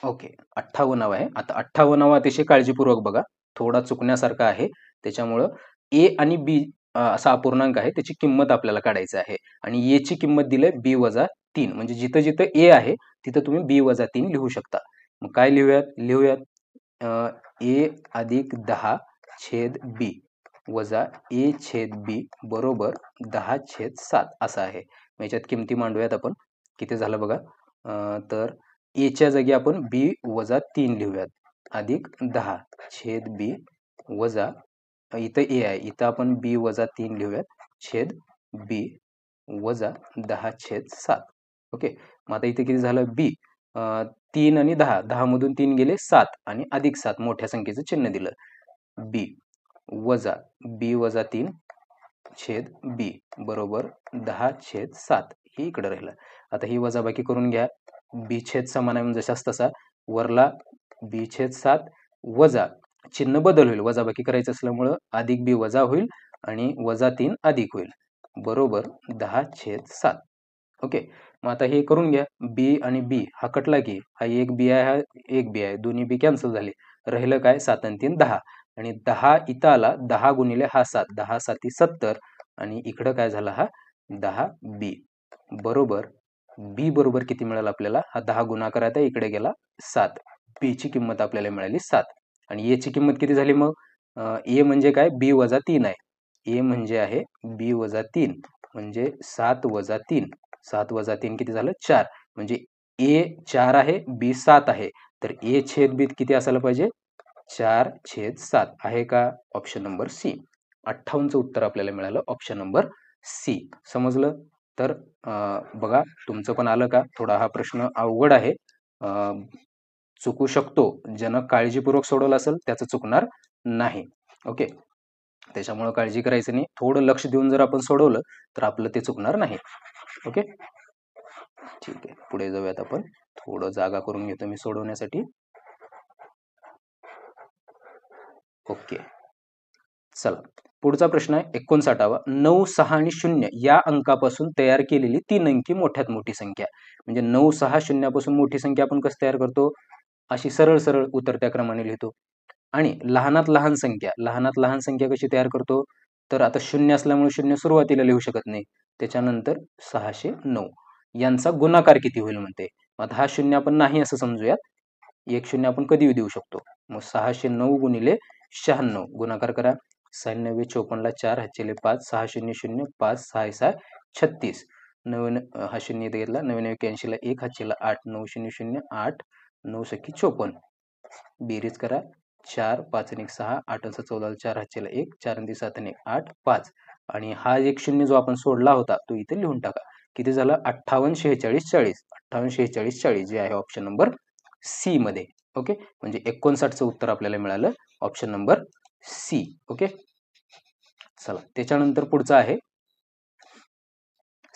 ओके, 58वा आहे. आता 58वा अतिशय काळजीपूर्वक बघा, थोडा चुकण्यासारखा आहे. त्याच्यामुळं ए आणि बी असा अपूर्णांक आहे, त्याची किंमत आपल्याला काढायची आहे. आणि ए ची किंमत दिली b-3. म्हणजे जिथं जिथं ए आहे तिथं तुम्ही b-3 लिहू शकता. मग काय लिहूयात? ए अधिक 10/b वजा a/b बरोबर 10/7 असं आहे. मग याच्यात किमती मांडूयात आपण. किती झालं बघा, तर ए च्या जागी आपण b-3 लिहूयात, अधिक 10/b वजा, इथं ए आहे, इथं आपण b-3 लिहूयात, छेद b वजा 10/7. ओके, मग आता इथे किती झालं? b 3 आणि 10, 10 मधून 3 गेले 7 आणि अधिक 7 मोठ्या संख्येचं चिन्ह दिलं. b वजा b-3 छेद b बरोबर 10/7 ही इकडे राहिलं. आता ही वजाबाकी करून घ्या. b छेद समान आहे म्हणजे जशाच तसा वरला b/7 वजा, चिन्ह बदल होईल, वजाबाकी करायचं असल्यामुळं अधिक b वजा होईल आणि -3 अधिक होईल, बरोबर 10/7. ओके, मग आता हे करून घ्या. b आणि b हा कटला की, हा एक b आहे, हा एक b आहे, दोन्ही b कॅन्सल झाले. राहिलं काय? 7 आणि 3 10. आणि 10 इथं आला, 10 गुणिले हा 7, 10×7 = 70. आणि इकडं काय झाला? हा 10b बरोबर b बरोबर किती मिळालं आपल्याला? हा 10 गुणाकार आहे, इकडे गेला 7. b ची किंमत आपल्याला मिळाली 7. आणि a ची किंमत किती झाली मग? a म्हणजे काय? b-3 आहे. a म्हणजे आहे b-3 म्हणजे 7 - 3. 7 - 3 किती झालं? 4. म्हणजे a 4 आहे, b 7 आहे. तर a/b किती असायला पाहिजे? 4/7 आहे का? Option number C. 58चं उत्तर आपल्याला मिळालं ऑप्शन नंबर सी. समजलं? तर बघा, तुमचं पण आलं का? थोडा हा प्रश्न अवघड आहे, चुकू शकतो. ज्यानं काळजीपूर्वक सोडवलं असेल त्याचं चुकणार नाही. ओके, त्याच्यामुळे काळजी करायचं नाही. थोडं लक्ष देऊन जर आपण सोडवलं तर आपलं ते चुकणार नाही. ओके, ठीक आहे, पुढे जाऊयात आपण. थोडं जागा करून घेतो मी सोडवण्यासाठी. ओके, चला, पुढचा प्रश्न आहे 59वा. 9, 6 आणि 0 या अंकापासून तयार केलेली 3 अंकी मोठ्यात मोठी संख्या. म्हणजे 9, 6, 0 पासून मोठी संख्या आपण कसं तयार करतो? अशी सरळ सरळ उतरत्या क्रमाने लिहितो. आणि लहानात लहान संख्या कशी तयार करतो? तर आता 0 असल्यामुळे 0 सुरुवातीला लिहू शकत नाही. त्याच्यानंतर 609 यांचा गुणाकार किती होईल म्हणते. आता हा 0 आपण नाही असं समजूयात, 1 0 आपण कधीही देऊ शकतो. मग 609 गुणिले 96 गुणाकार करा. 96 54 ला 4 हातचेले 5, 6 0 0 5 6 6 36. 9 हा 0 इथे घेतला. 99 81 ला 1 हातचेला 8, 9 0 0 8 9 सखी 54. बेरीज करा. 4 5 आणि 1 6, 8 आणि 14 4 हातचेला 1, 4 आणि 7 आणि 8 5. आणि हा एक 0 जो आपण सोडला होता तो इथे लिहून टाका. किती झालं? 58 46 40. 58 46 40 जे आहे ऑप्शन नंबर सी मध्ये. ओके, म्हणजे 59चं उत्तर आपल्याला मिळालं ऑप्शन नंबर सी. ओके, चला, त्याच्यानंतर पुढचा आहे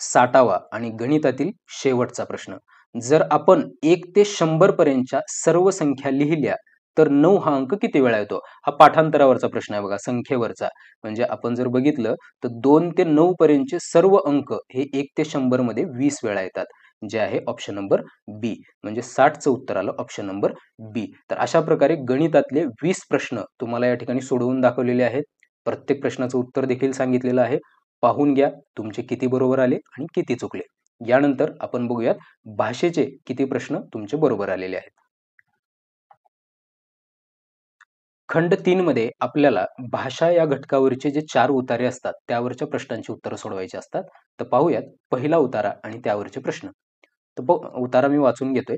60वा आणि गणितातील शेवटचा प्रश्न. जर आपण 1 ते 100 पर्यंतच्या सर्व संख्या लिहिल्या तर 9 हा अंक किती वेळा येतो? हा पाठांतरावरचा प्रश्न आहे बघा, संख्येवरचा. म्हणजे आपण जर बघितलं तर 2 ते 9 पर्यंतचे सर्व अंक हे 1 ते 100 मध्ये 20 वेळा येतात, जे आहे ऑप्शन नंबर बी. म्हणजे 60चं उत्तर आलं ऑप्शन नंबर बी. तर अशा प्रकारे गणितातले 20 प्रश्न तुम्हाला या ठिकाणी सोडवून दाखवलेले आहेत. प्रत्येक प्रश्नाचं उत्तर देखील सांगितलेलं आहे. पाहून घ्या तुमचे किती बरोबर आले आणि किती चुकले. यानंतर आपण बघूयात भाषेचे किती प्रश्न तुमचे बरोबर आलेले आहेत. खंड 3 मध्ये आपल्याला भाषा या घटकावरचे जे 4 उतारे असतात त्यावरच्या प्रश्नांची उत्तरं सोडवायची असतात. तर पाहूयात पहिला उतारा आणि त्यावरचे प्रश्न. तर उतारा मी वाचून घेतोय.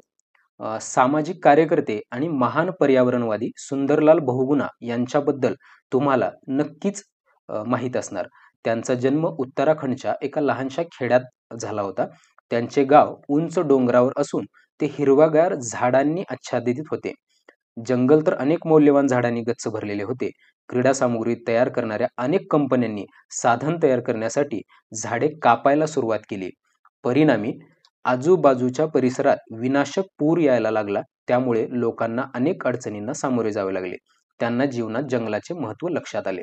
सामाजिक कार्यकर्ते आणि महान पर्यावरणवादी सुंदरलाल बहुगुणा यांच्याबद्दल तुम्हाला नक्कीच माहीत असणार. त्यांचा जन्म उत्तराखंडच्या एका लहानशा खेड्यात झाला होता. त्यांचे गाव उंच डोंगरावर असून ते हिरवागार झाडांनी आच्छादित होते. जंगल तर अनेक मौल्यवान झाडांनी गच्च भरलेले होते. क्रीडा सामुग्री तयार करणाऱ्या अनेक कंपन्यांनी साधन तयार करण्यासाठी झाडे कापायला सुरुवात केली. परिणामी आजूबाजूच्या परिसरात विनाशक पूर यायला लागला. त्यामुळे लोकांना अनेक अडचणींना सामोरे जावे लागले. त्यांना जीवनात जंगलाचे महत्त्व लक्षात आले.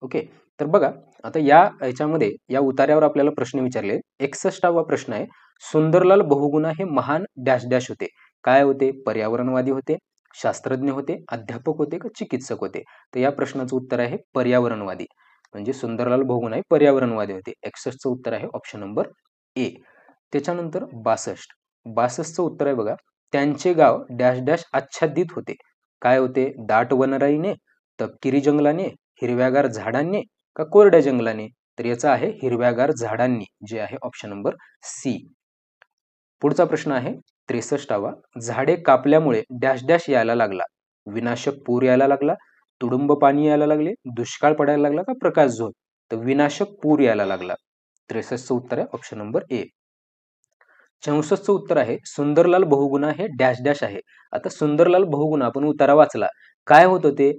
ओके, तर बघा आता याच्यामध्ये या उतार्यावर आपल्याला प्रश्न विचारले. 61वा प्रश्न आहे, सुंदरलाल बहुगुणा हे महान डॅश डॅश होते. काय होते? पर्यावरणवादी होते, शास्त्रज्ञ होते, अध्यापक होते का चिकित्सक होते? तर या प्रश्नाचं उत्तर आहे पर्यावरणवादी. म्हणजे सुंदरलाल बहुगुणा हे पर्यावरणवादी होते. 61चं उत्तर आहे ऑप्शन नंबर ए. त्याच्यानंतर 62चं उत्तर आहे बघा, त्यांचे गाव डॅश डॅश आच्छादित होते. काय होते? दाट वनराईने, तपकिरी जंगलाने, हिरव्यागार झाडांनी का कोरड्या जंगलाने? तर याचा आहे हिरव्यागार झाडांनी, जे आहे ऑप्शन नंबर सी. पुढचा प्रश्न आहे 63वा, झाडे कापल्यामुळे डॅश डॅश यायला लागला. विनाशक पूर यायला लागला, तुडुंब पाणी यायला लागले, दुष्काळ पडायला लागला का प्रकाश झोत? तर विनाशक पूर यायला लागला. 63चं उत्तर आहे ऑप्शन नंबर ए. 64चं उत्तर आहे, सुंदरलाल बहुगुणा हे डॅश डॅश आहे. आता सुंदरलाल बहुगुणा आपण उतारा वाचला. काय होतं ते?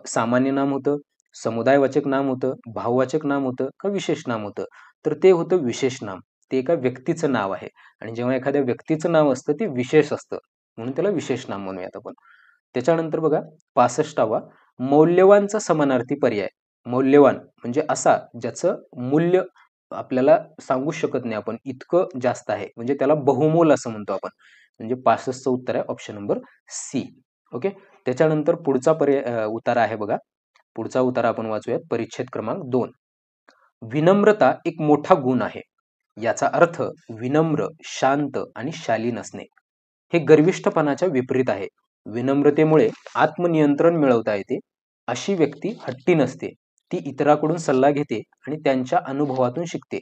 सामान्य नाम होतं, समुदायवाचक नाम होतं, भाववाचक नाम होतं का विशेष नाम होतं? तर ते होतं विशेष नाम. ते एका व्यक्तीचं नाव आहे आणि जेव्हा एखाद्या व्यक्तीचं नाव असतं ते विशेष असतं, म्हणून त्याला विशेष नाम म्हणूयात आपण. त्याच्यानंतर बघा 65वा, मौल्यवानचा समानार्थी पर्याय. मौल्यवान म्हणजे असा ज्याचं मूल्य आपल्याला सांगू शकत नाही आपण, इतकं जास्त आहे, म्हणजे त्याला बहुमोल असं म्हणतो आपण. म्हणजे 65चं उत्तर आहे ऑप्शन नंबर सी. ओके, त्याच्यानंतर पुढचा उतारा आहे बघा. पुढचा उतारा आपण वाचूयात, परिच्छेद क्रमांक 2. विनम्रता एक मोठा गुण आहे. याचा अर्थ विनम्र, शांत आणि शालीन असणे. हे गर्विष्ठपणाच्या विपरीत आहे. विनम्रतेमुळे आत्मनियंत्रण मिळवता येते. अशी व्यक्ती हट्टी नसते. ती इतरांकडून सल्ला घेते आणि त्यांच्या अनुभवातून शिकते.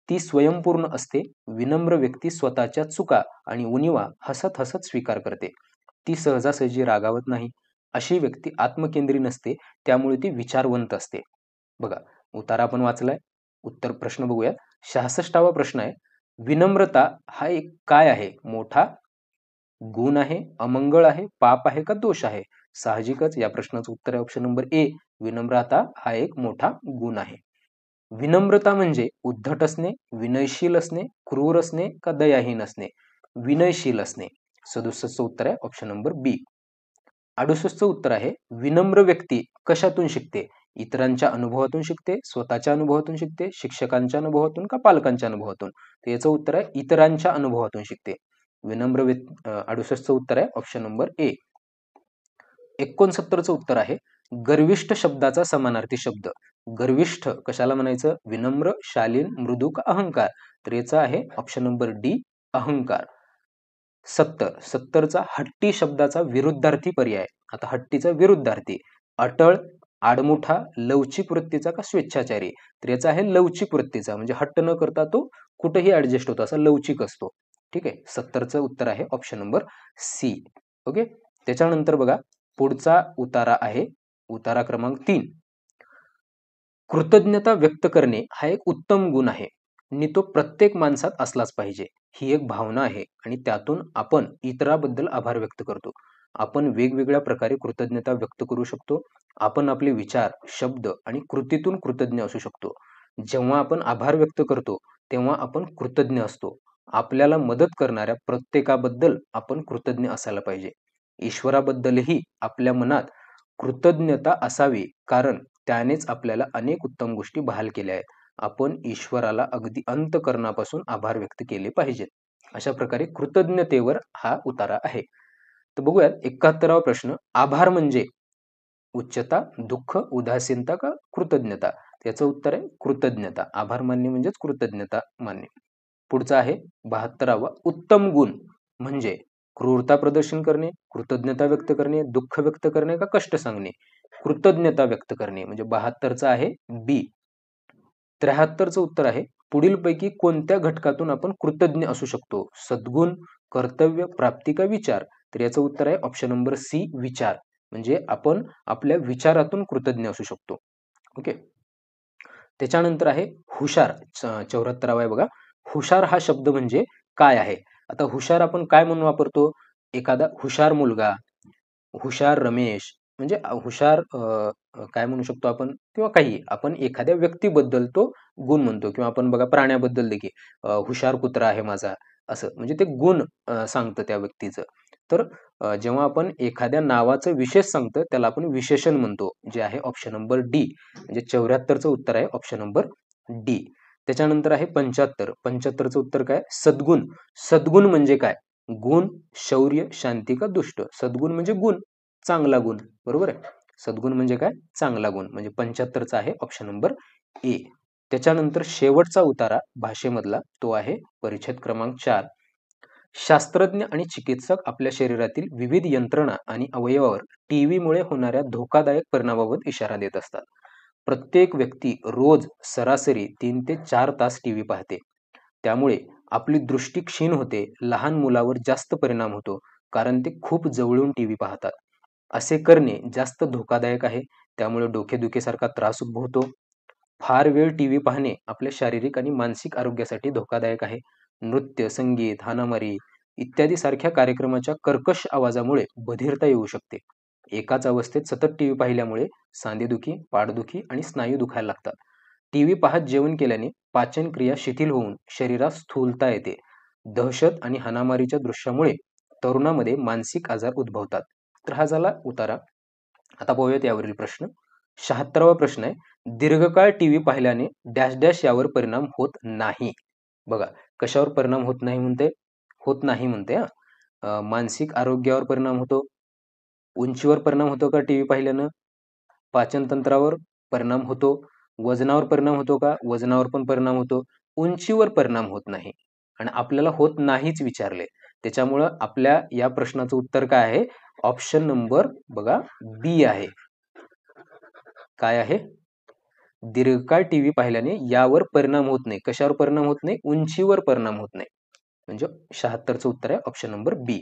ती स्वयंपूर्ण असते. विनम्र व्यक्ती स्वतःच्या चुका आणि उणिवा हसत हसत स्वीकार करते. ती सहजासहजी रागावत नाही. अशी व्यक्ती आत्मकेंद्री नसते, त्यामुळे ती विचारवंत असते. बघा, उतारा आपण वाचलाय. उत्तर प्रश्न बघूयात. 66वा प्रश्न आहे, विनम्रता हा एक काय आहे? मोठा गुण आहे, अमंगळ आहे, पाप आहे का दोष आहे? साहजिकच या प्रश्नाचं उत्तर आहे ऑप्शन नंबर ए. विनम्रता हा एक मोठा गुण आहे. विनम्रता म्हणजे उद्धट असणे, विनयशील असणे, क्रूर असणे का दयाहीन असणे? विनयशील असणे. 67चं उत्तर आहे ऑप्शन नंबर बी. 68चं उत्तर आहे, विनम्र व्यक्ती कशातून शिकते? इतरांच्या अनुभवातून शिकते, स्वतःच्या अनुभवातून शिकते, शिक्षकांच्या अनुभवातून का पालकांच्या अनुभवातून? तर याचं उत्तर आहे इतरांच्या अनुभवातून शिकते. 68चं उत्तर आहे ऑप्शन नंबर ए. 69चं उत्तर आहे, गर्विष्ठ शब्दाचा समानार्थी शब्द. गर्विष्ठ कशाला म्हणायचं? विनम्र, शालीन, मृदू का अहंकार? तर याचा आहे ऑप्शन नंबर डी, अहंकार. 70चा हट्टी शब्दाचा विरुद्धार्थी पर्याय. आता हट्टीचा विरुद्धार्थी, अटळ, आडमुठा, लवचिक वृत्तीचा का स्वेच्छाचारी? तर याचा आहे लवचिक वृत्तीचा, म्हणजे हट्ट न करता तो कुठेही ऍडजस्ट होतो, असा लवचिक असतो. ठीक आहे, 70चं उत्तर आहे ऑप्शन नंबर सी. ओके, त्याच्यानंतर बघा पुढचा उतारा आहे उतारा क्रमांक 3. कृतज्ञता व्यक्त करणे हा एक उत्तम गुण आहे आणि तो प्रत्येक माणसात असलाच पाहिजे. ही एक भावना आहे आणि त्यातून आपण इतराबद्दल आभार व्यक्त करतो. आपण वेगवेगळ्या प्रकारे कृतज्ञता व्यक्त करू शकतो. आपण आपले विचार, शब्द आणि कृतीतून कृतज्ञ असू शकतो. जेव्हा आपण आभार व्यक्त करतो तेव्हा आपण कृतज्ञ असतो. आपल्याला मदत करणाऱ्या प्रत्येकाबद्दल आपण कृतज्ञ असायला पाहिजे. ईश्वराबद्दलही आपल्या मनात कृतज्ञता असावी, कारण त्यानेच आपल्याला अनेक उत्तम गोष्टी बहाल केल्या आहेत. आपण ईश्वराला अगदी अंतःकरणापासून आभार व्यक्त केले पाहिजेत. अशा प्रकारे कृतज्ञतेवर हा उतारा आहे. तर बघूयात 71वा प्रश्न. आभार म्हणजे उच्चता, दुःख, उदासीनता का कृतज्ञता? त्याचं उत्तर आहे कृतज्ञता. आभार मानणे म्हणजेच कृतज्ञता मानणे. पुढचा आहे 72वा. उत्तम गुण म्हणजे क्रूरता प्रदर्शन करणे, कृतज्ञता व्यक्त करणे, दुःख व्यक्त करणे का कष्ट सांगणे? कृतज्ञता व्यक्त करणे म्हणजे 72चा आहे बी. 73चं उत्तर आहे पुढीलपैकी कोणत्या घटकातून आपण कृतज्ञ असू शकतो? सद्गुण, कर्तव्य, प्राप्ती का विचार? तर याचं उत्तर आहे ऑप्शन नंबर सी विचार. म्हणजे आपण आपल्या विचारातून कृतज्ञ असू शकतो. ओके. त्याच्यानंतर आहे हुशार. 74वा आहे बघा. हुशार हा शब्द म्हणजे काय आहे? आता हुशार आपण काय म्हणून वापरतो? एखादा हुशार मुलगा, हुशार रमेश म्हणजे हुशार काय म्हणू शकतो आपण किंवा काही आपण एखाद्या व्यक्तीबद्दल तो गुण म्हणतो किंवा आपण बघा प्राण्याबद्दल देखील हुशार कुत्रा आहे माझा असं म्हणजे ते गुण सांगतं त्या व्यक्तीचं. तर जेव्हा आपण एखाद्या नावाचं विशेष सांगतं त्याला आपण विशेषण म्हणतो जे आहे ऑप्शन नंबर डी. म्हणजे 74चं उत्तर आहे ऑप्शन नंबर डी. त्याच्यानंतर आहे 75. 75चं उत्तर काय? सद्गुण. सद्गुण म्हणजे काय? गुण, शौर्य, शांती का दुष्ट? सद्गुण म्हणजे गुण, चांगला गुण. बरोबर आहे. सद्गुण म्हणजे काय? चांगला गुण. म्हणजे 75चा आहे ऑप्शन नंबर ए. त्याच्यानंतर शेवटचा उतारा भाषेमधला तो आहे परिच्छेद क्रमांक 4. शास्त्रज्ञ आणि चिकित्सक आपल्या शरीरातील विविध यंत्रणा आणि अवयवावर टीव्हीमुळे होणाऱ्या धोकादायक परिणामाबाबत इशारा देत असतात. प्रत्येक व्यक्ती रोज सरासरी 3 ते 4 तास टीव्ही पाहते. त्यामुळे आपली दृष्टी क्षीण होते. लहान मुलावर जास्त परिणाम होतो कारण ते खूप जवळून टीव्ही पाहतात. असे करणे जास्त धोकादायक आहे. त्यामुळे डोकेदुखीसारखा त्रास उद्भवतो. फार वेळ टीव्ही पाहणे आपल्या शारीरिक आणि मानसिक आरोग्यासाठी धोकादायक आहे. नृत्य, संगीत, हाणामारी इत्यादी सारख्या कार्यक्रमाच्या कर्कश आवाजामुळे बधिरता येऊ शकते. एकाच अवस्थेत सतत टीव्ही पाहिल्यामुळे सांधेदुखी, पाठदुखी आणि स्नायू दुखायला लागतात. टीव्ही पाहत जेवण केल्याने पाचन क्रिया शिथिल होऊन शरीरात स्थूलता येते. दहशत आणि हाणामारीच्या दृश्यामुळे तरुणामध्ये मानसिक आजार उद्भवतात. तर हा झाला उतारा. आता पाहूयात यावरील प्रश्न. 76वा प्रश्न आहे. दीर्घकाळ टीव्ही पाहिल्याने डॅश डॅश यावर परिणाम होत नाही. बघा कशावर परिणाम होत नाही म्हणते? होत नाही म्हणते हा. मानसिक आरोग्यावर परिणाम होतो. उंचीवर परिणाम होतो का टीव्ही पाहिल्यानं? पाचन तंत्रावर परिणाम होतो. वजनावर परिणाम होतो का? वजनावर पण परिणाम होतो. उंचीवर परिणाम होत नाही आणि आपल्याला होत नाहीच विचारले. त्याच्यामुळं आपल्या या प्रश्नाचं उत्तर काय आहे? ऑप्शन नंबर बघा बी आहे. काय आहे? दीर्घकाळ टीव्ही पाहिल्याने यावर परिणाम होत नाही. कशावर परिणाम होत नाही? उंचीवर परिणाम होत नाही. म्हणजे 76चं उत्तर आहे ऑप्शन नंबर बी.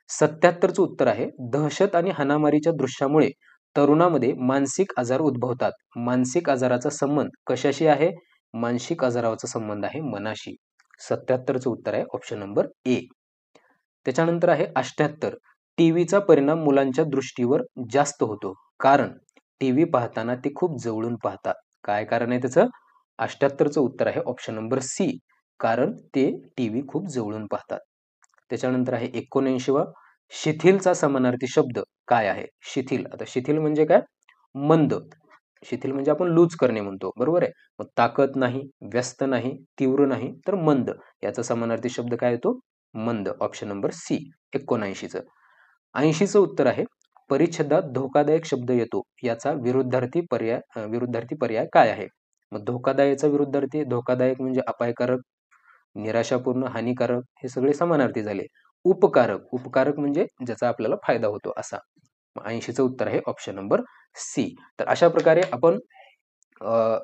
77चं उत्तर आहे दहशत आणि हाणामारीच्या दृश्यामुळे तरुणामध्ये मानसिक आजार उद्भवतात. मानसिक आजाराचा संबंध कशाशी आहे? मानसिक आजाराचा संबंध आहे मनाशी. 77चं उत्तर आहे ऑप्शन नंबर ए. त्याच्यानंतर आहे 78. टीव्हीचा परिणाम मुलांच्या दृष्टीवर जास्त होतो कारण टीव्ही पाहताना ते खूप जवळून पाहतात. काय कारण आहे त्याचं? 78चं उत्तर आहे ऑप्शन नंबर सी. कारण ते टीव्ही खूप जवळून पाहतात. त्याच्यानंतर आहे 79वा. शिथिलचा समानार्थी शब्द काय आहे? शिथिल. आता शिथिल म्हणजे काय? मंद. शिथिल म्हणजे आपण लूज करणे म्हणतो. बरोबर आहे. मग ताकद नाही, व्यस्त नाही, तीव्र नाही तर मंद. याचा समानार्थी शब्द काय येतो? मंद. ऑप्शन नंबर सी 79चं. 80चं उत्तर आहे परिच्छेदात धोकादायक शब्द येतो याचा विरुद्धार्थी पर्याय काय आहे? मग धोकादायकचा विरुद्धार्थी धोकादायक म्हणजे अपायकारक, निराशापूर्ण, हानिकारक हे सगळे समानार्थी झाले. उपकारक म्हणजे ज्याचा आपल्याला फायदा होतो असा. 80चं उत्तर आहे ऑप्शन नंबर सी. तर अशा प्रकारे आपण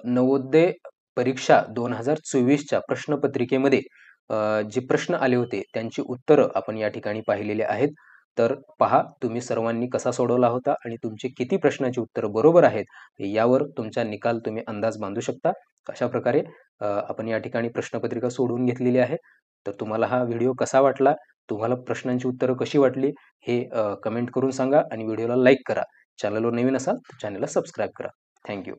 नवोदय परीक्षा 2024च्या प्रश्नपत्रिकेमध्ये जे प्रश्न आले होते त्यांची उत्तरं आपण या ठिकाणी पाहिलेले आहेत. तर पहा तुम्ही सर्वांनी कसा सोडवला होता आणि तुमचे किती प्रश्नाची उत्तरं बरोबर आहेत यावर तुमचा निकाल तुम्ही अंदाज बांधू शकता. अशा प्रकारे आपण या ठिकाणी प्रश्नपत्रिका सोडवून घेतलेली आहे. तर तुम्हाला हा व्हिडिओ कसा वाटला? तुम्हाला प्रश्नांची उत्तरं कशी वाटली? हे कमेंट करून सांगा आणि व्हिडिओला लाईक करा. चॅनलवर नवीन असाल तर चॅनलला सबस्क्राईब करा. Thank you.